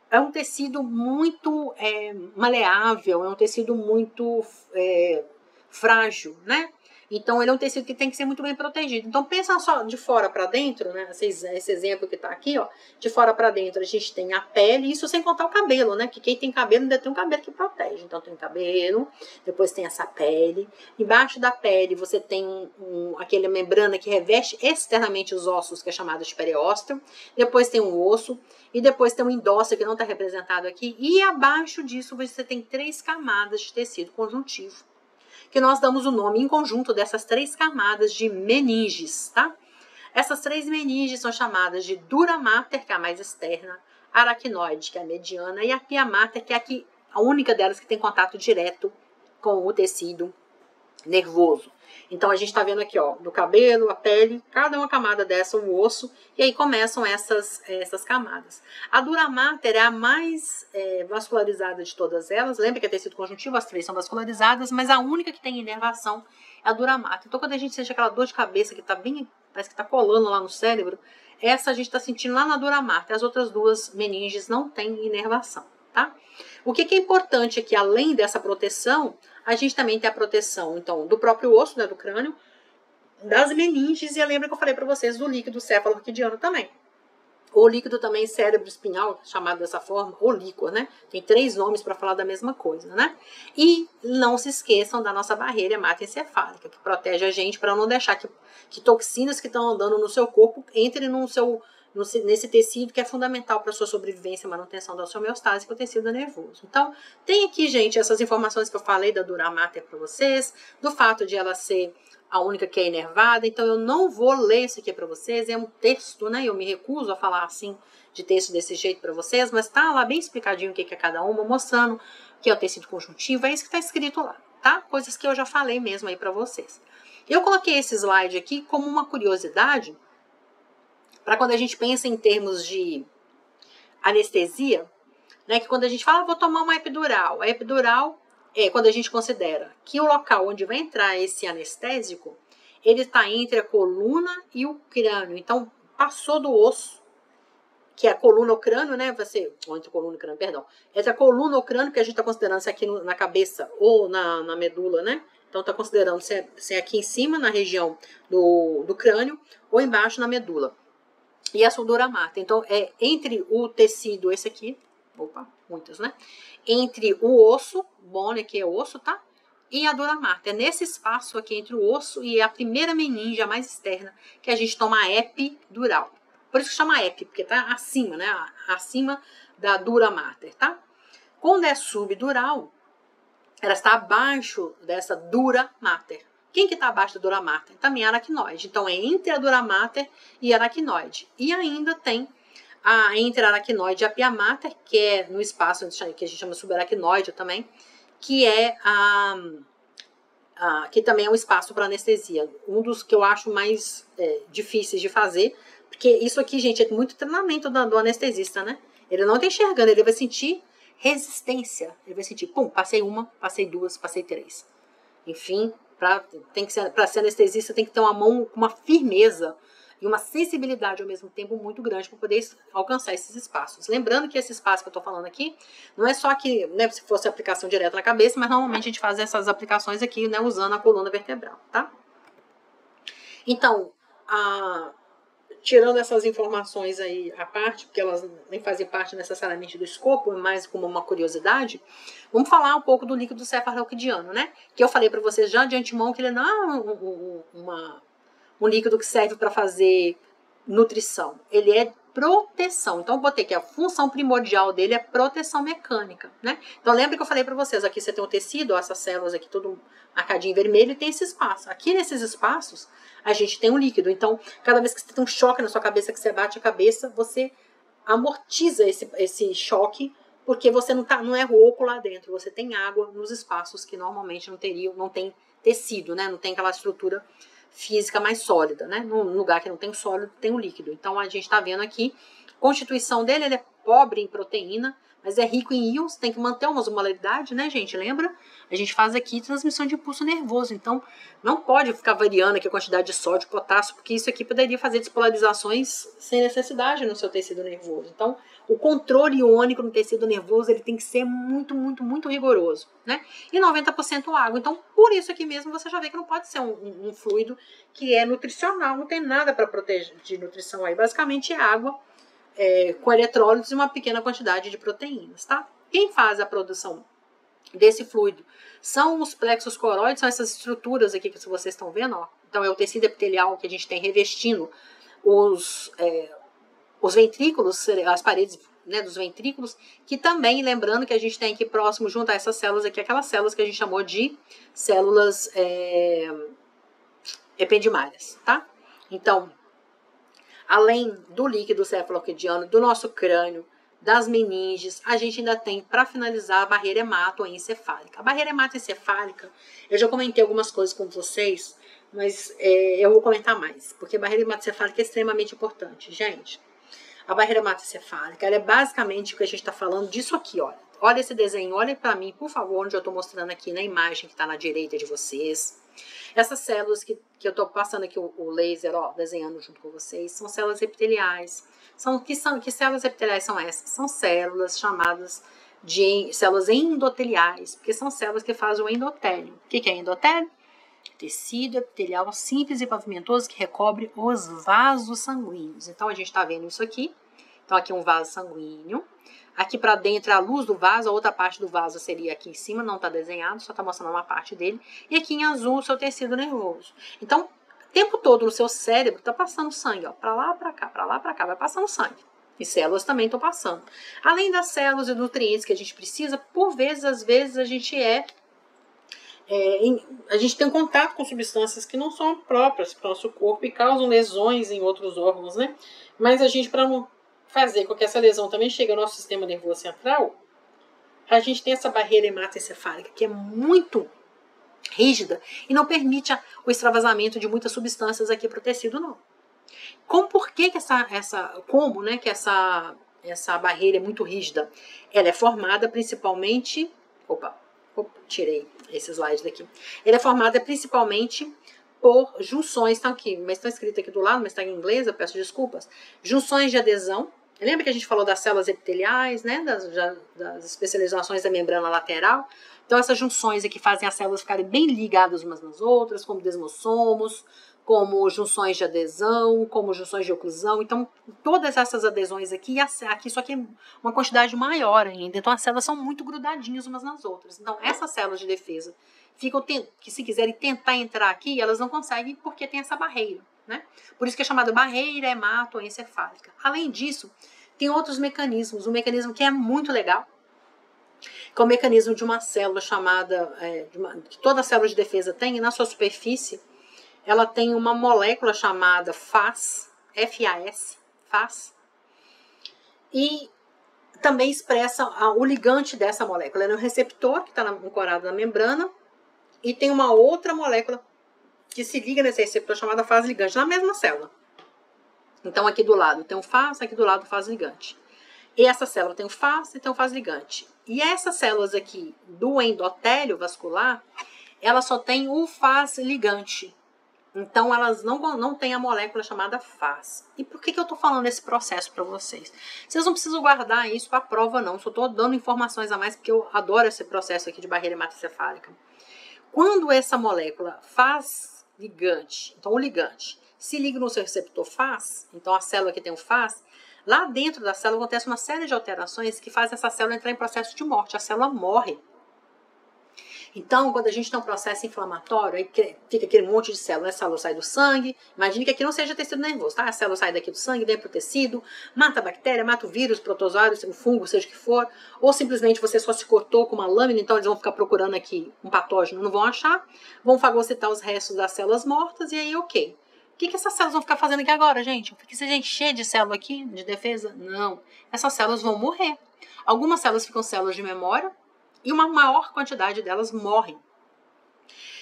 É um tecido muito maleável, é um tecido muito frágil, né? Então, ele é um tecido que tem que ser muito bem protegido. Então, pensa só de fora para dentro, né? Esse exemplo que está aqui, ó. De fora para dentro, a gente tem a pele, isso sem contar o cabelo, né? Porque quem tem cabelo ainda tem um cabelo que protege. Então, tem o cabelo, depois tem essa pele. Embaixo da pele, você tem aquela membrana que reveste externamente os ossos, que é chamada de periósteo. Depois tem um osso. E depois tem um endócio, que não está representado aqui. E abaixo disso, você tem 3 camadas de tecido conjuntivo, que nós damos o nome em conjunto dessas 3 camadas de meninges, tá? Essas 3 meninges são chamadas de dura mater, que é a mais externa, aracnoide, que é a mediana, e a pia mater, que é a única delas que tem contato direto com o tecido nervoso. Então, a gente está vendo aqui, ó, do cabelo, a pele, cada uma camada dessa, o osso, e aí começam essas camadas. A dura mater é a mais vascularizada de todas elas. Lembra que é tecido conjuntivo, as 3 são vascularizadas, mas a única que tem inervação é a dura mater. Então, quando a gente sente aquela dor de cabeça que está bem, parece que está colando lá no cérebro, essa a gente está sentindo lá na dura mater. As outras 2 meninges não têm inervação, tá? O que é importante é que, além dessa proteção, a gente também tem a proteção, então, do próprio osso, né, do crânio, das meninges, e lembra que eu falei para vocês do líquido cefalo-raquidiano também. O líquido também cerebro-espinhal, chamado dessa forma, ou líquor, né? Tem 3 nomes para falar da mesma coisa, né? E não se esqueçam da nossa barreira hematoencefálica, que protege a gente para não deixar que toxinas que estão andando no seu corpo entrem nesse tecido que é fundamental para a sua sobrevivência e manutenção da sua homeostase, que é o tecido nervoso. Então, tem aqui, gente, essas informações que eu falei da dura mater para vocês, do fato de ela ser a única que é inervada. Então, eu não vou ler isso aqui para vocês, é um texto, né? Eu me recuso a falar assim, de texto desse jeito para vocês, mas tá lá bem explicadinho o que é cada uma, mostrando que é o tecido conjuntivo, é isso que está escrito lá, tá? Coisas que eu já falei mesmo aí para vocês. Eu coloquei esse slide aqui como uma curiosidade, para quando a gente pensa em termos de anestesia, né, que quando a gente fala, vou tomar uma epidural, a epidural é quando a gente considera que o local onde vai entrar esse anestésico, ele está entre a coluna e o crânio. Então, passou do osso, que é a coluna ou crânio, né? Ou entre a coluna e o crânio, perdão. Entre a coluna ou o crânio, que a gente está considerando se aqui na cabeça ou na medula, né? Então, está considerando se é aqui em cima, na região do crânio, ou embaixo na medula. E a dura mater. Então, é entre o tecido, esse aqui, muitas, né? Entre o osso, bone, que é o osso, tá? E a dura mater. É nesse espaço aqui entre o osso e a primeira meninge, a mais externa, que a gente toma a epidural. Por isso que chama epi, porque tá acima, né? Acima da dura mater, tá? Quando é subdural, ela está abaixo dessa dura mater. Quem que está abaixo da dura mater? Também a aracnoide. Então, é entre a dura mater e a aracnoide. E ainda tem entre a aracnoide e a pia mater, que é no espaço que a gente chama subaracnoide também, que é que também é um espaço para anestesia. Um dos que eu acho mais difíceis de fazer, porque isso aqui, gente, é muito treinamento do anestesista, né? Ele não está enxergando, ele vai sentir resistência. Ele vai sentir, pum, passei 1, passei 2, passei 3. Enfim, para ser anestesista tem que ter uma mão com uma firmeza e uma sensibilidade ao mesmo tempo muito grande para poder alcançar esses espaços. Lembrando que esse espaço que eu estou falando aqui não é só que, né, se fosse aplicação direta na cabeça, mas normalmente a gente faz essas aplicações aqui, né, usando a coluna vertebral, tá? Então, tirando essas informações aí à parte, porque elas nem fazem parte necessariamente do escopo, mas como uma curiosidade, vamos falar um pouco do líquido cefalorraquidiano, né? Que eu falei para vocês já de antemão que ele não é um líquido que serve para fazer nutrição. Ele é proteção. Então, eu botei que a função primordial dele é proteção mecânica, né? Então, lembra que eu falei para vocês, aqui você tem um tecido, ó, essas células aqui, todo marcadinho vermelho, e tem esse espaço. Aqui nesses espaços, a gente tem um líquido. Então, cada vez que você tem um choque na sua cabeça, que você bate a cabeça, você amortiza esse choque, porque você não é oco lá dentro, você tem água nos espaços que normalmente não tem tecido, né? Não tem aquela estrutura física mais sólida, né? No lugar que não tem sólido, tem o líquido. Então, a gente está vendo aqui, a constituição dele, ele é pobre em proteína, mas é rico em íons, tem que manter uma osmolaridade, né, gente? Lembra? A gente faz aqui transmissão de impulso nervoso, então não pode ficar variando aqui a quantidade de sódio e potássio, porque isso aqui poderia fazer despolarizações sem necessidade no seu tecido nervoso. Então, o controle iônico no tecido nervoso, ele tem que ser muito, muito, muito rigoroso, né? E 90% água. Então, por isso aqui mesmo, você já vê que não pode ser um fluido que é nutricional, não tem nada para proteger de nutrição aí. Basicamente é água, com eletrólitos e uma pequena quantidade de proteínas, tá? Quem faz a produção desse fluido são os plexos coroides, são essas estruturas aqui que vocês estão vendo, ó. Então é o tecido epitelial que a gente tem revestindo os ventrículos, as paredes, né, dos ventrículos, que também, lembrando que a gente tem aqui próximo, junto a essas células aqui, aquelas células que a gente chamou de células ependimárias, tá? Então, além do líquido cefalorraquidiano, do nosso crânio, das meninges, a gente ainda tem, para finalizar, a barreira hematoencefálica. A barreira hematoencefálica, eu já comentei algumas coisas com vocês, mas eu vou comentar mais, porque a barreira hematoencefálica é extremamente importante. Gente, a barreira hematoencefálica, ela é basicamente o que a gente está falando disso aqui, olha. Olha esse desenho, olha para mim, por favor, onde eu estou mostrando aqui na imagem que está na direita de vocês. Essas células que eu estou passando aqui o laser, ó, desenhando junto com vocês, são células epiteliais. Que células epiteliais são essas? São células chamadas de células endoteliais, porque são células que fazem o endotélio. O que é endotélio? Tecido epitelial simples e pavimentoso que recobre os vasos sanguíneos. Então, a gente está vendo isso aqui. Então, aqui um vaso sanguíneo. Aqui para dentro é a luz do vaso, a outra parte do vaso seria aqui em cima, não está desenhado, só está mostrando uma parte dele. E aqui em azul o seu tecido nervoso. Então, o tempo todo no seu cérebro está passando sangue, ó, para lá, para cá, vai passando sangue. E células também estão passando. Além das células e nutrientes que a gente precisa, por vezes, às vezes, a gente tem contato com substâncias que não são próprias para o nosso corpo e causam lesões em outros órgãos, né? Mas a gente, para não fazer com que essa lesão também chegue ao nosso sistema nervoso central, a gente tem essa barreira hematoencefálica que é muito rígida e não permite o extravasamento de muitas substâncias aqui para o tecido, não. Por que essa barreira é muito rígida? Ela é formada principalmente... tirei esse slide daqui. Ela é formada principalmente por junções, estão aqui, mas estão escritas aqui do lado, mas está em inglês, eu peço desculpas. Junções de adesão. Lembra que a gente falou das células epiteliais, né, das especializações da membrana lateral? Então, essas junções aqui fazem as células ficarem bem ligadas umas nas outras, como desmossomos, como junções de adesão, como junções de oclusão. Então, todas essas adesões aqui só que é uma quantidade maior ainda. Então, as células são muito grudadinhas umas nas outras. Então, essas células de defesa que se quiserem tentar entrar aqui, elas não conseguem porque tem essa barreira, né? Por isso que é chamada barreira hematoencefálica. Além disso, tem outros mecanismos. Um mecanismo que é muito legal, que é o mecanismo de uma célula chamada, que toda célula de defesa tem, e na sua superfície, ela tem uma molécula chamada FAS, FAS, e também expressa o ligante dessa molécula. Ela é um receptor que está ancorado na membrana, e tem uma outra molécula que se liga nesse receptor chamada fase ligante, na mesma célula. Então, aqui do lado tem um FAS, aqui do lado o fase ligante. E essa célula tem o FAS e tem o fase ligante. E essas células aqui do endotélio vascular, elas só têm o faz ligante. Então, elas não têm a molécula chamada FAS. E por que eu estou falando esse processo para vocês? Vocês não precisam guardar isso para a prova, não. Só estou dando informações a mais, porque eu adoro esse processo aqui de barreira hematoencefálica. Quando essa molécula FAS ligante, então o ligante, se liga no seu receptor Fas, então a célula que tem o Fas, lá dentro da célula acontece uma série de alterações que fazem essa célula entrar em processo de morte, a célula morre. Então, quando a gente tem um processo inflamatório, aí fica aquele monte de célula, né? A célula sai do sangue, imagine que aqui não seja tecido nervoso, tá? A célula sai daqui do sangue, vem pro tecido, mata a bactéria, mata o vírus, o protozoário, o fungo, seja o que for, ou simplesmente você só se cortou com uma lâmina, então eles vão ficar procurando aqui um patógeno, não vão achar, vão fagocitar os restos das células mortas e aí ok. O que essas células vão ficar fazendo aqui agora, gente? Porque se a gente encher de célula aqui, de defesa? Não. Essas células vão morrer. Algumas células ficam células de memória, e uma maior quantidade delas morrem.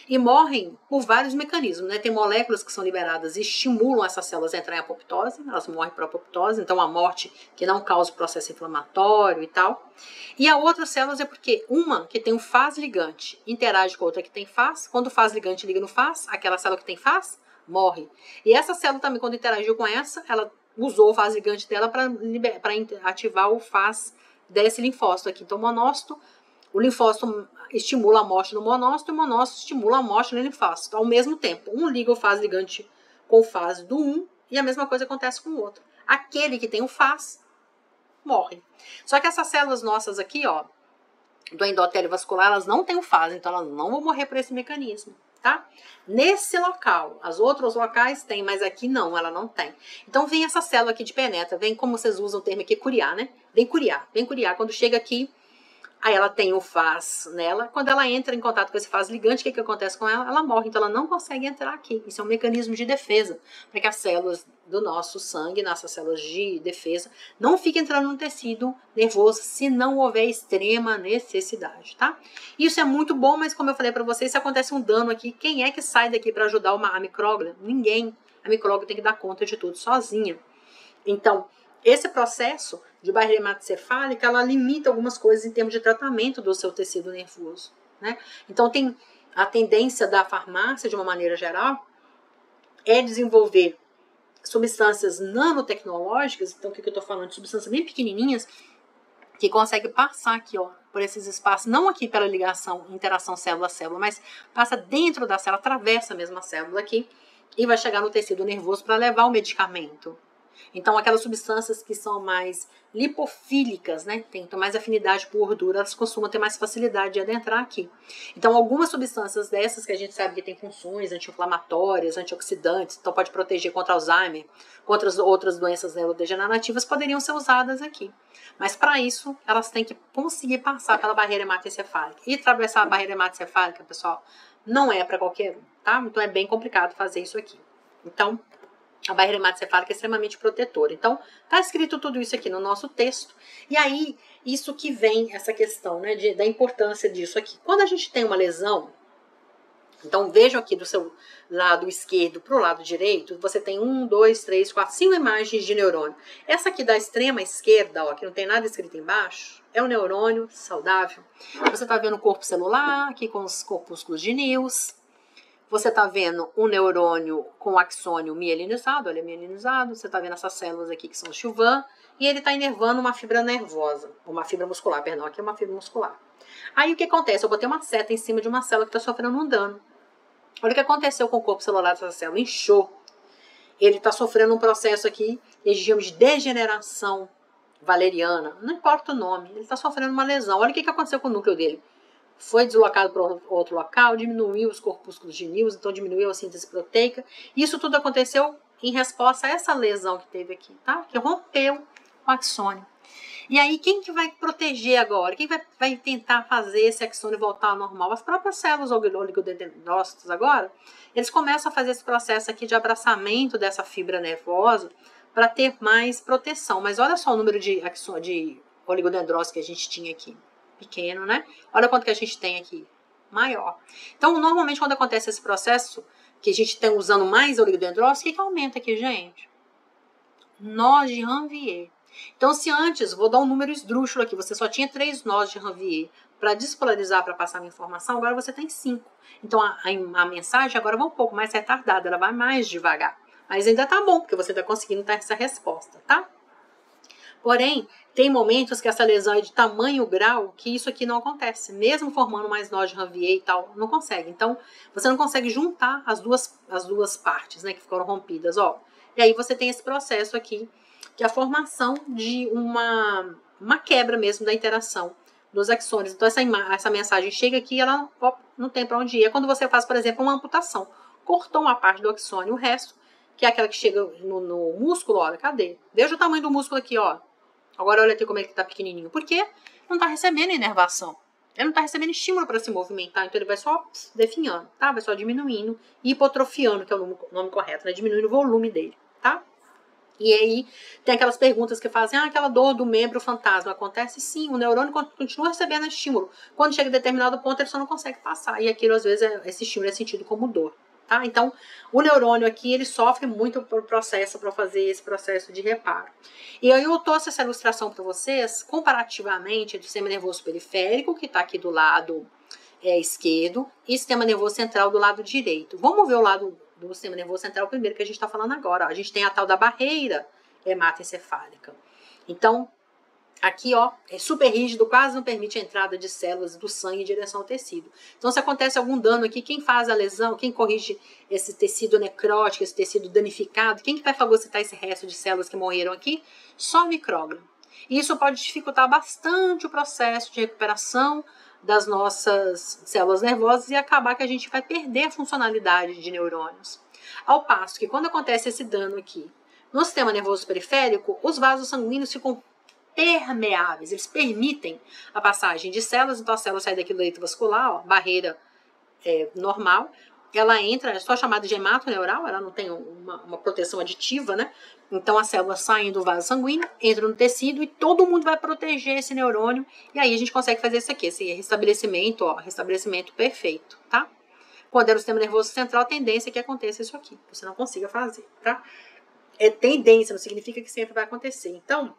E morrem por vários mecanismos, né? Tem moléculas que são liberadas e estimulam essas células a entrar em apoptose, elas morrem por apoptose, então a morte que não causa o processo inflamatório e tal. E a outras células é porque uma que tem um Fas ligante interage com a outra que tem Fas, quando o Fas ligante liga no Fas, aquela célula que tem Fas morre. E essa célula também, quando interagiu com essa, ela usou o Fas ligante dela para ativar o Fas desse linfócito aqui. Então o monócito, o linfócito estimula a morte no monócito e o monócito estimula a morte no linfócito. Ao mesmo tempo, um liga o Fas ligante com o Fas do um e a mesma coisa acontece com o outro. Aquele que tem o Fas morre. Só que essas células nossas aqui, ó, do endotélio vascular, elas não têm o Fas, então elas não vão morrer por esse mecanismo, tá? Nesse local, as outros locais têm, mas aqui não, ela não tem. Então vem essa célula aqui de penetra, vem como vocês usam o termo aqui, curiar, né? Vem curiar. Quando chega aqui, aí ela tem o Fas nela. Quando ela entra em contato com esse Fas ligante, o que acontece com ela? Ela morre, então ela não consegue entrar aqui. Isso é um mecanismo de defesa, para que as células do nosso sangue, nossas células de defesa, não fiquem entrando no tecido nervoso se não houver extrema necessidade, tá? Isso é muito bom, mas como eu falei para vocês, se acontece um dano aqui, quem é que sai daqui para ajudar a micróglia? Ninguém. A micróglia tem que dar conta de tudo sozinha. Então, esse processo de barreira hematocefálica, ela limita algumas coisas em termos de tratamento do seu tecido nervoso, né? Então, tem a tendência da farmácia, de uma maneira geral, é desenvolver substâncias nanotecnológicas. Então, o que eu estou falando? De substâncias bem pequenininhas, que conseguem passar aqui, ó, por esses espaços, não aqui pela ligação, interação célula-célula, mas passa dentro da célula, atravessa a mesma célula aqui, e vai chegar no tecido nervoso para levar o medicamento. Então, aquelas substâncias que são mais lipofílicas, né, tem mais afinidade por gordura, elas costumam ter mais facilidade de adentrar aqui. Então, algumas substâncias dessas que a gente sabe que tem funções anti-inflamatórias, antioxidantes, então pode proteger contra Alzheimer, contra as outras doenças neurodegenerativas, poderiam ser usadas aqui. Mas, para isso, elas têm que conseguir passar pela barreira hematocefálica. E atravessar a barreira hematocefálica, pessoal, não é para qualquer um, tá? Então, é bem complicado fazer isso aqui. Então, a barreira hematocefálica é extremamente protetora. Então, está escrito tudo isso aqui no nosso texto. E aí, isso que vem, essa questão, né, da importância disso aqui. Quando a gente tem uma lesão, então vejam aqui do seu lado esquerdo para o lado direito, você tem 1, 2, 3, 4, 5 imagens de neurônio. Essa aqui da extrema esquerda, ó, que não tem nada escrito embaixo, é um neurônio saudável. Você está vendo o corpo celular, aqui com os corpúsculos de News. Você está vendo um neurônio com axônio mielinizado, olha, mielinizado. Você está vendo essas células aqui que são Chauvin, e ele está inervando uma fibra nervosa, uma fibra muscular, perdão, aqui é uma fibra muscular. Aí o que acontece? Eu botei uma seta em cima de uma célula que está sofrendo um dano. Olha o que aconteceu com o corpo celular dessa célula, inchou. Ele está sofrendo um processo aqui, que a gente chama de degeneração valeriana, não importa o nome, ele está sofrendo uma lesão. Olha o que aconteceu com o núcleo dele. Foi deslocado para outro local, diminuiu os corpúsculos de News, então diminuiu a síntese proteica. Isso tudo aconteceu em resposta a essa lesão que teve aqui, tá? Que rompeu o axônio. E aí, quem que vai proteger agora? Quem vai tentar fazer esse axônio voltar ao normal? As próprias células oligodendrócitos agora, eles começam a fazer esse processo aqui de abraçamento dessa fibra nervosa para ter mais proteção. Mas olha só o número de oligodendrócitos que a gente tinha aqui. Pequeno, né? Olha quanto que a gente tem aqui, maior. Então, normalmente, quando acontece esse processo, que a gente está usando mais oligodendrócitos, o que aumenta aqui, gente? Nós de Ranvier. Então, se antes, vou dar um número esdrúxulo aqui, você só tinha 3 nós de Ranvier para despolarizar, para passar a informação, agora você tem 5. Então, a mensagem agora vai um pouco mais retardada, ela vai mais devagar. Mas ainda tá bom, porque você está conseguindo dar essa resposta, tá? Porém, tem momentos que essa lesão é de tamanho grau que isso aqui não acontece. Mesmo formando mais nó de Ranvier e tal, não consegue. Então, você não consegue juntar as duas partes, né, que ficaram rompidas, ó. E aí você tem esse processo aqui, que é a formação de uma quebra mesmo da interação dos axônios. Então, essa mensagem chega aqui e ela não tem para onde ir. É quando você faz, por exemplo, uma amputação. Cortou uma parte do axônio, o resto, que é aquela que chega no músculo, olha, cadê? Veja o tamanho do músculo aqui, ó. Agora olha aqui como é que tá pequenininho. Por quê? Não tá recebendo inervação. Ele não tá recebendo estímulo para se movimentar, então ele vai só definhando, tá? Vai só diminuindo, hipotrofiando, que é o nome correto, né? Diminuindo o volume dele, tá? E aí tem aquelas perguntas que fazem, aquela dor do membro fantasma acontece? Sim, o neurônio continua recebendo estímulo. Quando chega a determinado ponto, ele só não consegue passar. E aquilo, às vezes, esse estímulo é sentido como dor. Tá? Então, o neurônio aqui, ele sofre muito por processo, para fazer esse processo de reparo. E aí eu trouxe essa ilustração para vocês, comparativamente, do sistema nervoso periférico, que está aqui do lado esquerdo, e sistema nervoso central do lado direito. Vamos ver o lado do sistema nervoso central primeiro, que a gente está falando agora. Ó. A gente tem a tal da barreira hematoencefálica. Então, aqui, ó, é super rígido, quase não permite a entrada de células do sangue em direção ao tecido. Então, se acontece algum dano aqui, quem faz a lesão, quem corrige esse tecido necrótico, esse tecido danificado, quem que vai fagocitar esse resto de células que morreram aqui? Só o micróglio. E isso pode dificultar bastante o processo de recuperação das nossas células nervosas e acabar que a gente vai perder a funcionalidade de neurônios. Ao passo que quando acontece esse dano aqui no sistema nervoso periférico, os vasos sanguíneos ficam permeáveis, eles permitem a passagem de células, então a célula sai daqui do leito vascular, ó, barreira normal, ela entra, é só chamada de hematoneural, ela não tem uma proteção aditiva, né? Então as células saem do vaso sanguíneo, entram no tecido e todo mundo vai proteger esse neurônio, e aí a gente consegue fazer isso aqui, esse restabelecimento, ó, restabelecimento perfeito, tá? Quando é no sistema nervoso central, a tendência é que aconteça isso aqui, você não consiga fazer, tá? É tendência, não significa que sempre vai acontecer. Então,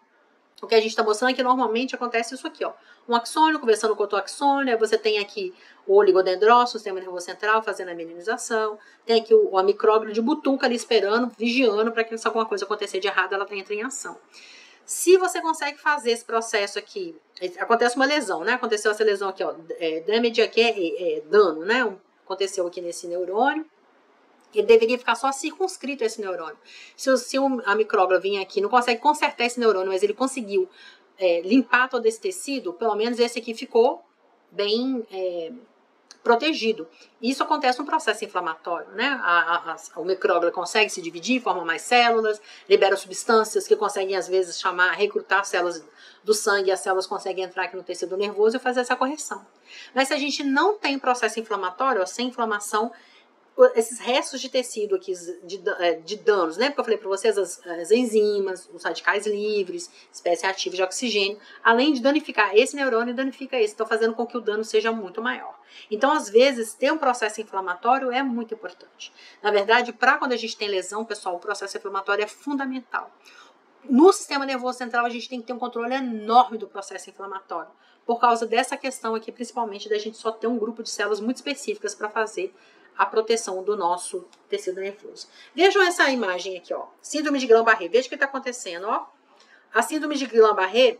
o que a gente está mostrando é que normalmente acontece isso aqui, ó. Um axônio conversando com outro axônio, aí você tem aqui o oligodendrócito, o sistema nervoso central, fazendo a mielinização, tem aqui o micróglio de butuca ali esperando, vigiando para que se alguma coisa acontecer de errado, ela entre em ação. Se você consegue fazer esse processo aqui, acontece uma lesão, né? Aconteceu essa lesão aqui, ó, damage aqui é dano, né? Aconteceu aqui nesse neurônio. Ele deveria ficar só circunscrito a esse neurônio. Se a micróglia vir aqui, não consegue consertar esse neurônio, mas ele conseguiu limpar todo esse tecido, pelo menos esse aqui ficou bem protegido. Isso acontece no processo inflamatório, né? O micróglia consegue se dividir, forma mais células, libera substâncias que conseguem, às vezes, recrutar células do sangue, e as células conseguem entrar aqui no tecido nervoso e fazer essa correção. Mas se a gente não tem processo inflamatório, sem inflamação, esses restos de tecido aqui, de danos, né? Porque eu falei para vocês, as enzimas, os radicais livres, espécie ativa de oxigênio, além de danificar esse neurônio, danifica esse, então fazendo com que o dano seja muito maior. Então, às vezes, ter um processo inflamatório é muito importante. Na verdade, para quando a gente tem lesão, pessoal, o processo inflamatório é fundamental. No sistema nervoso central, a gente tem que ter um controle enorme do processo inflamatório, por causa dessa questão aqui, principalmente, da gente só ter um grupo de células muito específicas para fazer a proteção do nosso tecido nervoso. Vejam essa imagem aqui, ó. Síndrome de Guillain-Barré. Veja o que está acontecendo, ó. A síndrome de Guillain-Barré,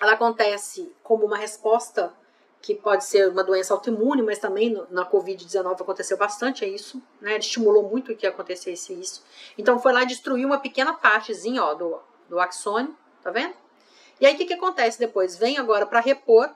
ela acontece como uma resposta que pode ser uma doença autoimune, mas também na Covid-19 aconteceu bastante isso, né? Ele estimulou muito que acontecesse isso. Então foi lá destruir uma pequena partezinha, ó, do axônio, tá vendo? E aí o que acontece depois? Vem agora para repor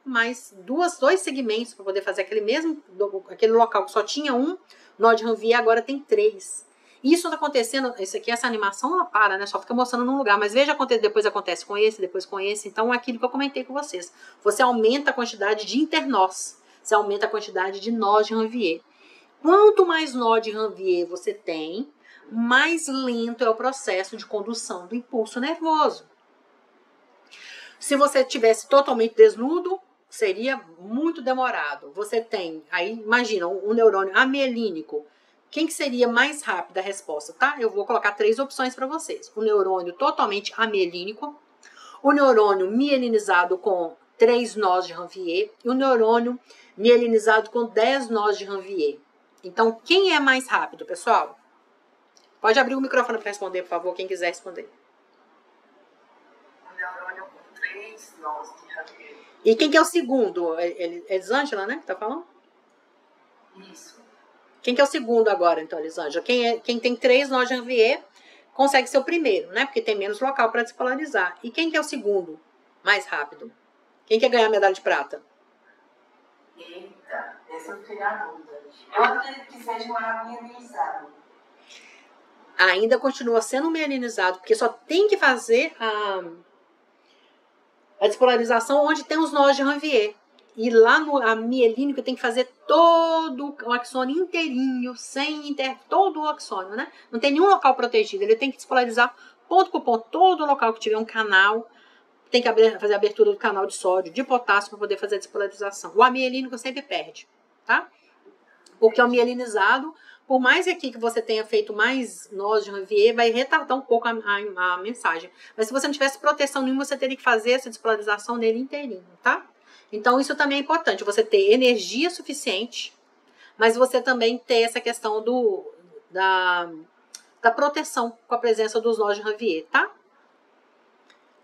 mais dois segmentos para poder fazer aquele local que só tinha um nó de Ranvier, agora tem 3. Isso está acontecendo, essa animação ela para, né? Só fica mostrando num lugar, mas veja, depois acontece com esse, depois com esse. Então é aquilo que eu comentei com vocês. Você aumenta a quantidade de internós, você aumenta a quantidade de nós de Ranvier. Quanto mais nó de Ranvier você tem, mais lento é o processo de condução do impulso nervoso. Se você tivesse totalmente desnudo, seria muito demorado. Você tem, aí imagina, um neurônio amielínico. Quem que seria mais rápido a resposta, tá? Eu vou colocar 3 opções para vocês. O neurônio totalmente amielínico, o neurônio mielinizado com 3 nós de Ranvier e o neurônio mielinizado com 10 nós de Ranvier. Então, quem é mais rápido, pessoal? Pode abrir o microfone para responder, por favor, quem quiser responder. 3 nós de Javier. E quem que é o segundo? Elisângela, né? Que tá falando? Isso. Quem que é o segundo agora, então, Elisângela? Quem tem 3 nós de Janvier consegue ser o primeiro, né? Porque tem menos local para despolarizar. E quem que é o segundo? Mais rápido. Quem quer ganhar a medalha de prata? Eita, essa eu fiquei na dúvida. Eu acredito que seja uma mielinizado. Ainda continua sendo mielinizado, porque só tem que fazer a despolarização onde tem os nós de Ranvier. E lá no mielínico tem que fazer todo o axônio inteirinho, todo o axônio, né? Não tem nenhum local protegido. Ele tem que despolarizar ponto por ponto, todo local que tiver um canal. Tem que fazer a abertura do canal de sódio, de potássio, para poder fazer a despolarização. O amielínico sempre perde, tá? Porque o mielinizado, por mais aqui que você tenha feito mais nós de Ranvier, vai retardar um pouco a mensagem. Mas se você não tivesse proteção nenhuma, você teria que fazer essa despolarização nele inteirinho, tá? Então, isso também é importante, você ter energia suficiente, mas você também ter essa questão da proteção com a presença dos nós de Ranvier, tá?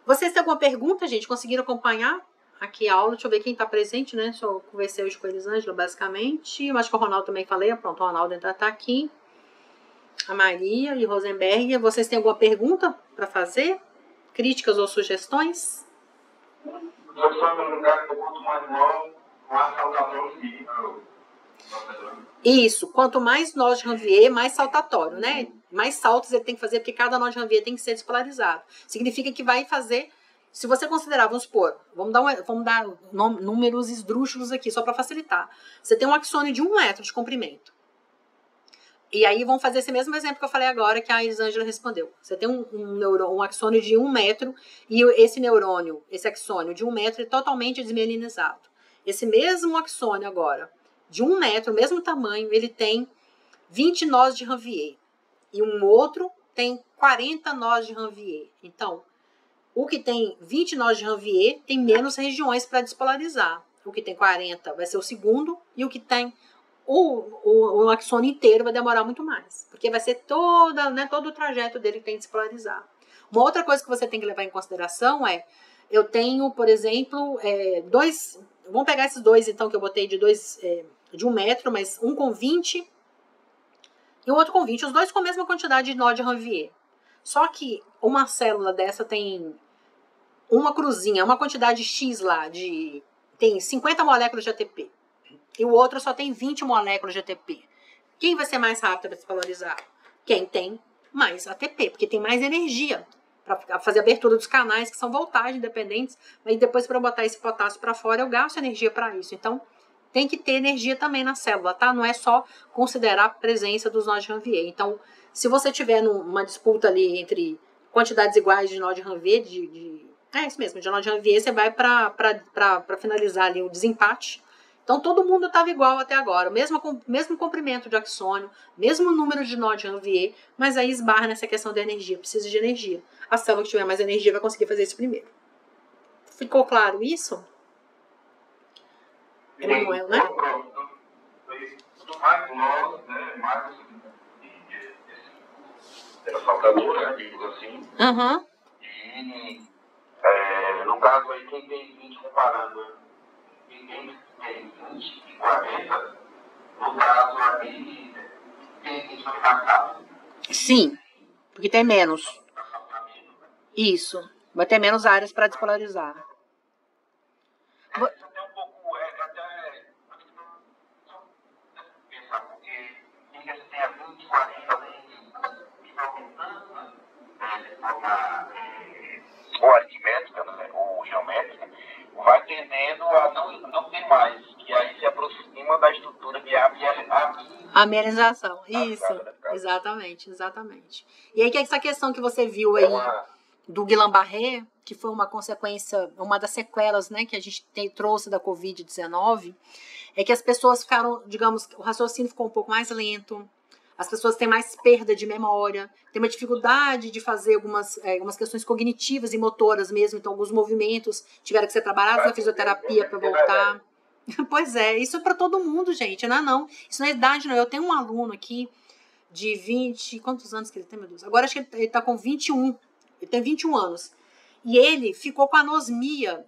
Vocês têm alguma pergunta, gente? Conseguiram acompanhar aqui a aula? Deixa eu ver quem está presente, né? Só conversei hoje com a Elisângela, basicamente. Eu acho que o Ronaldo também falei. Pronto, o Ronaldo ainda está aqui. A Maria e Rosenberg. Vocês têm alguma pergunta para fazer? Críticas ou sugestões? Eu só no lugar que eu quanto mais novo, mais saltatório fica. Isso. Quanto mais nós de Ranvier, mais saltatório, né? Mais saltos ele tem que fazer, porque cada nó de Ranvier tem que ser despolarizado. Significa que vai fazer... Se você considerar, vamos supor, vamos dar números esdrúxulos aqui, só para facilitar. Você tem um axônio de 1 metro de comprimento. E aí vamos fazer esse mesmo exemplo que eu falei agora, que a Elisângela respondeu. Você tem um axônio de 1 metro, e esse neurônio, esse axônio de 1 metro é totalmente desmielinizado. Esse mesmo axônio agora, de 1 metro, o mesmo tamanho, ele tem 20 nós de Ranvier. E um outro tem 40 nós de Ranvier. Então, o que tem 20 nós de Ranvier tem menos regiões para despolarizar. O que tem 40 vai ser o segundo, e o que tem o axônio inteiro vai demorar muito mais. Porque vai ser todo o trajeto dele que tem que despolarizar. Uma outra coisa que você tem que levar em consideração é, eu tenho, por exemplo, vamos pegar esses dois, então, que eu botei de 1 metro, mas um com 20 e o outro com 20, os dois com a mesma quantidade de nó de Ranvier. Só que uma célula dessa tem uma cruzinha, uma quantidade X lá, tem 50 moléculas de ATP. E o outro só tem 20 moléculas de ATP. Quem vai ser mais rápido para despolarizar? Quem tem mais ATP, porque tem mais energia para fazer a abertura dos canais, que são voltagem independentes. Mas depois, para botar esse potássio para fora, eu gasto energia para isso. Então, tem que ter energia também na célula, tá? Não é só considerar a presença dos nós de Ranvier. Então, se você tiver numa disputa ali entre quantidades iguais de nó de Ranvier, é isso mesmo, de nó de Ranvier, você vai para finalizar ali o desempate. Então, todo mundo estava igual até agora, mesmo comprimento de axônio, mesmo número de nó de Ranvier, mas aí esbarra nessa questão da energia, precisa de energia. A célula que tiver mais energia vai conseguir fazer isso primeiro. Ficou claro isso? Emanuel, né? Quanto mais nós, né, mais essa saltadora, digamos assim. Uhum. E no caso aí, quem tem 20 comparando, quem tem 20 e 40, no caso aí, tem 20 vai ficar rápido. Sim, porque tem menos. Isso, vai ter menos áreas para despolarizar. Isso até um pouco, até pensar, porque quem quer ter a 20, 40, além de aumentando, de forma ou aritmétrica, né, ou geométrica, vai tendendo a não ter mais, que aí se aproxima da estrutura que é a mineralização. Isso, exatamente. E aí que é essa questão que você viu aí do Guillain-Barré, que foi uma consequência, uma das sequelas, né, que a gente trouxe da Covid-19, é que as pessoas ficaram, digamos, o raciocínio ficou um pouco mais lento, as pessoas têm mais perda de memória, tem uma dificuldade de fazer algumas questões cognitivas e motoras mesmo, então alguns movimentos tiveram que ser trabalhados na fisioterapia para voltar. Pois é, isso é para todo mundo, gente, não. Isso não é idade, não. Eu tenho um aluno aqui de 20... Quantos anos que ele tem, meu Deus? Agora acho que ele tá com 21. Ele tem 21 anos. E ele ficou com anosmia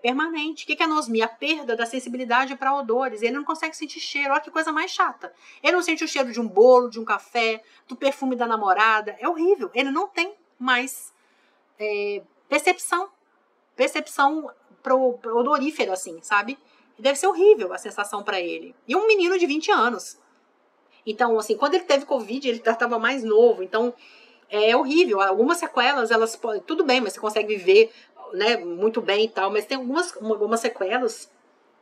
permanente. O que é anosmia? A perda da sensibilidade para odores. Ele não consegue sentir cheiro. Olha que coisa mais chata. Ele não sente o cheiro de um bolo, de um café, do perfume da namorada. É horrível. Ele não tem mais percepção odorífera, assim, sabe? Deve ser horrível a sensação para ele. E um menino de 20 anos. Então, assim, quando ele teve Covid, ele estava mais novo. Então, é horrível. Algumas sequelas, elas podem... Tudo bem, mas você consegue viver, né, muito bem e tal. Mas tem algumas sequelas.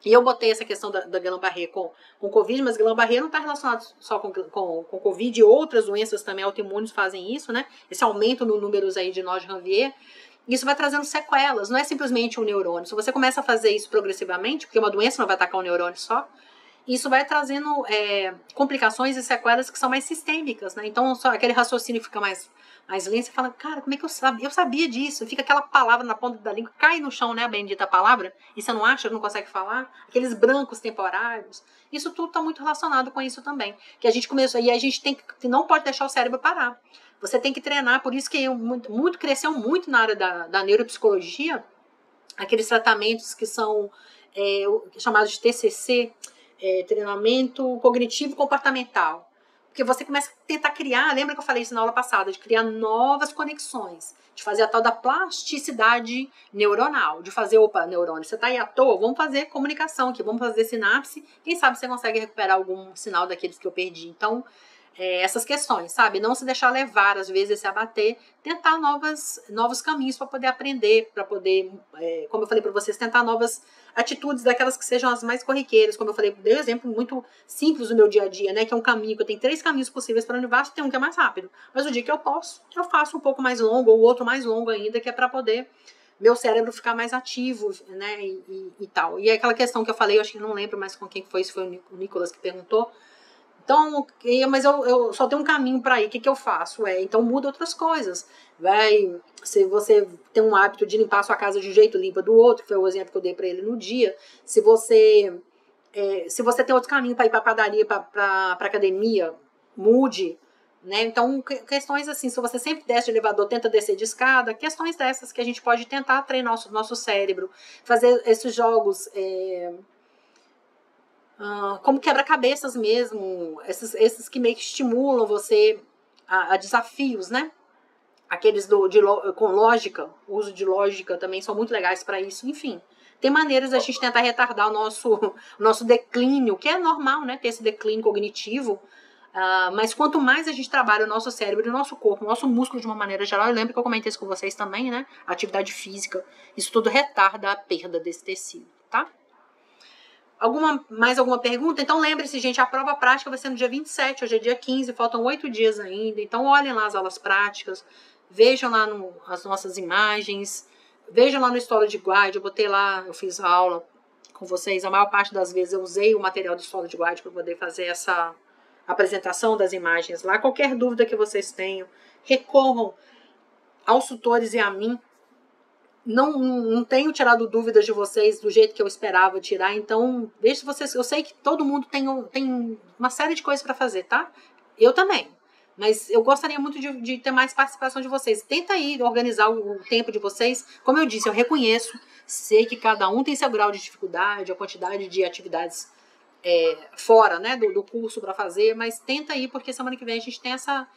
E eu botei essa questão da Guillain-Barré com Covid, mas Guillain-Barré não está relacionado só com Covid. E outras doenças também autoimunes fazem isso, né? Esse aumento no números aí de Noge-Ranvier. Isso vai trazendo sequelas, não é simplesmente um neurônio. Se você começa a fazer isso progressivamente, porque uma doença não vai atacar um neurônio só, isso vai trazendo complicações e sequelas que são mais sistêmicas, né? Então, só aquele raciocínio fica mais lento, você fala, cara, como é que eu sabia? Eu sabia disso. Fica aquela palavra na ponta da língua, cai no chão, né, a bendita palavra, e você não acha, não consegue falar. Aqueles brancos temporários. Isso tudo está muito relacionado com isso também. Que a gente começou, e a gente não pode deixar o cérebro parar. Você tem que treinar, por isso que cresceu muito na área da neuropsicologia, aqueles tratamentos que são chamados de TCC, treinamento cognitivo comportamental. Porque você começa a tentar criar, lembra que eu falei isso na aula passada, de criar novas conexões, de fazer a tal da plasticidade neuronal, de fazer, neurônio, você está aí à toa, vamos fazer comunicação aqui, vamos fazer sinapse, quem sabe você consegue recuperar algum sinal daqueles que eu perdi. Então, essas questões, sabe? Não se deixar levar, às vezes, se abater, tentar novos caminhos para poder aprender, para poder, como eu falei para vocês, tentar novas atitudes daquelas que sejam as mais corriqueiras. Como eu falei, dei um exemplo muito simples do meu dia a dia, né? Que é um caminho, que eu tenho 3 caminhos possíveis para o universo, tem um que é mais rápido. Mas o dia que eu posso, eu faço um pouco mais longo, ou outro mais longo ainda, que é para poder meu cérebro ficar mais ativo, né? E tal. E aquela questão que eu falei, eu acho que não lembro mais com quem foi, se foi o Nicolas que perguntou. Então, mas eu só tenho um caminho para ir, o que eu faço? Então muda outras coisas. Se você tem um hábito de limpar a sua casa de um jeito, limpa do outro, que foi o exemplo que eu dei para ele no dia. Se você tem outro caminho para ir para a padaria, para academia, mude. Né? Então, questões assim, se você sempre desce de elevador, tenta descer de escada, questões dessas que a gente pode tentar treinar nosso cérebro, fazer esses jogos... como quebra-cabeças mesmo, esses que meio que estimulam você a desafios, né? Aqueles com lógica, o uso de lógica também são muito legais para isso. Enfim, tem maneiras da gente tentar retardar o nosso declínio, que é normal, né? Ter esse declínio cognitivo. Mas quanto mais a gente trabalha o nosso cérebro, o nosso corpo, o nosso músculo de uma maneira geral, eu lembro que eu comentei isso com vocês também, né? Atividade física, isso tudo retarda a perda desse tecido, tá? Mais alguma pergunta? Então lembre-se, gente, a prova prática vai ser no dia 27, hoje é dia 15, faltam 8 dias ainda. Então olhem lá as aulas práticas, vejam lá as nossas imagens, vejam lá no Storage Guide, eu botei lá, eu fiz a aula com vocês, a maior parte das vezes eu usei o material do Storage Guide para poder fazer essa apresentação das imagens lá. Qualquer dúvida que vocês tenham, recorram aos tutores e a mim. Não tenho tirado dúvidas de vocês do jeito que eu esperava tirar, então deixe vocês. Eu sei que todo mundo tem uma série de coisas para fazer, tá? Eu também. Mas eu gostaria muito de ter mais participação de vocês. Tenta aí organizar o tempo de vocês. Como eu disse, eu reconheço, sei que cada um tem seu grau de dificuldade, a quantidade de atividades fora, né, do curso para fazer, mas tenta aí, porque semana que vem a gente tem essa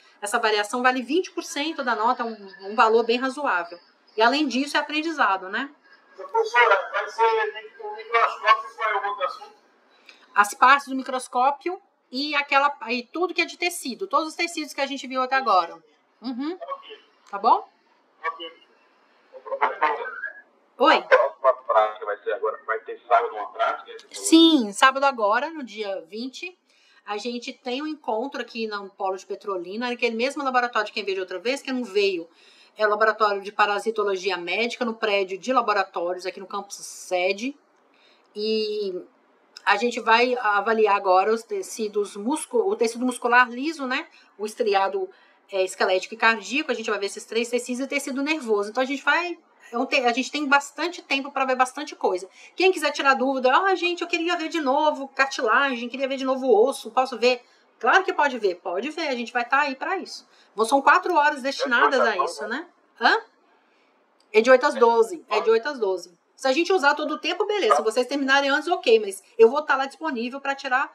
variação, vale 20% da nota, é um valor bem razoável. E além disso, é aprendizado, né? Professora, vai ser o microscópio, qual é o outro assunto? As partes do microscópio e tudo que é de tecido. Todos os tecidos que a gente viu até agora. Uhum. Tá bom? Oi? A próxima prática vai ser agora, vai ter sábado uma prática? Sim, sábado agora, no dia 20, a gente tem um encontro aqui no Polo de Petrolina, naquele mesmo laboratório de quem veio de outra vez, que não veio. É o laboratório de parasitologia médica no prédio de laboratórios aqui no campus sede. E a gente vai avaliar agora os tecidos o tecido muscular liso, né? O estriado esquelético e cardíaco. A gente vai ver esses 3 tecidos e o tecido nervoso. Então a gente tem bastante tempo para ver bastante coisa. Quem quiser tirar dúvida, gente, eu queria ver de novo cartilagem, queria ver de novo osso, posso ver? Claro que pode ver, a gente vai estar aí para isso. São 4 horas destinadas a isso, né? É de 8 às 12. É de 8 às 12. Se a gente usar todo o tempo, beleza. Se vocês terminarem antes, ok. Mas eu vou estar lá disponível para tirar,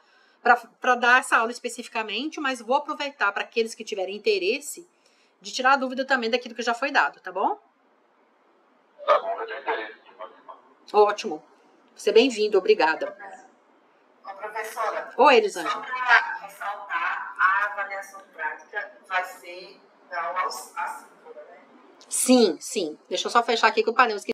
para dar essa aula especificamente, mas vou aproveitar para aqueles que tiverem interesse de tirar a dúvida também daquilo que já foi dado, tá bom? Tá bom, eu tenho interesse. Ótimo. Você bem-vindo, obrigada. Ô, professora, Oi, só Elisângela. para ressaltar, a avaliação prática vai ser da aula às 5, né? Sim, sim. Deixa eu só fechar aqui que eu parei.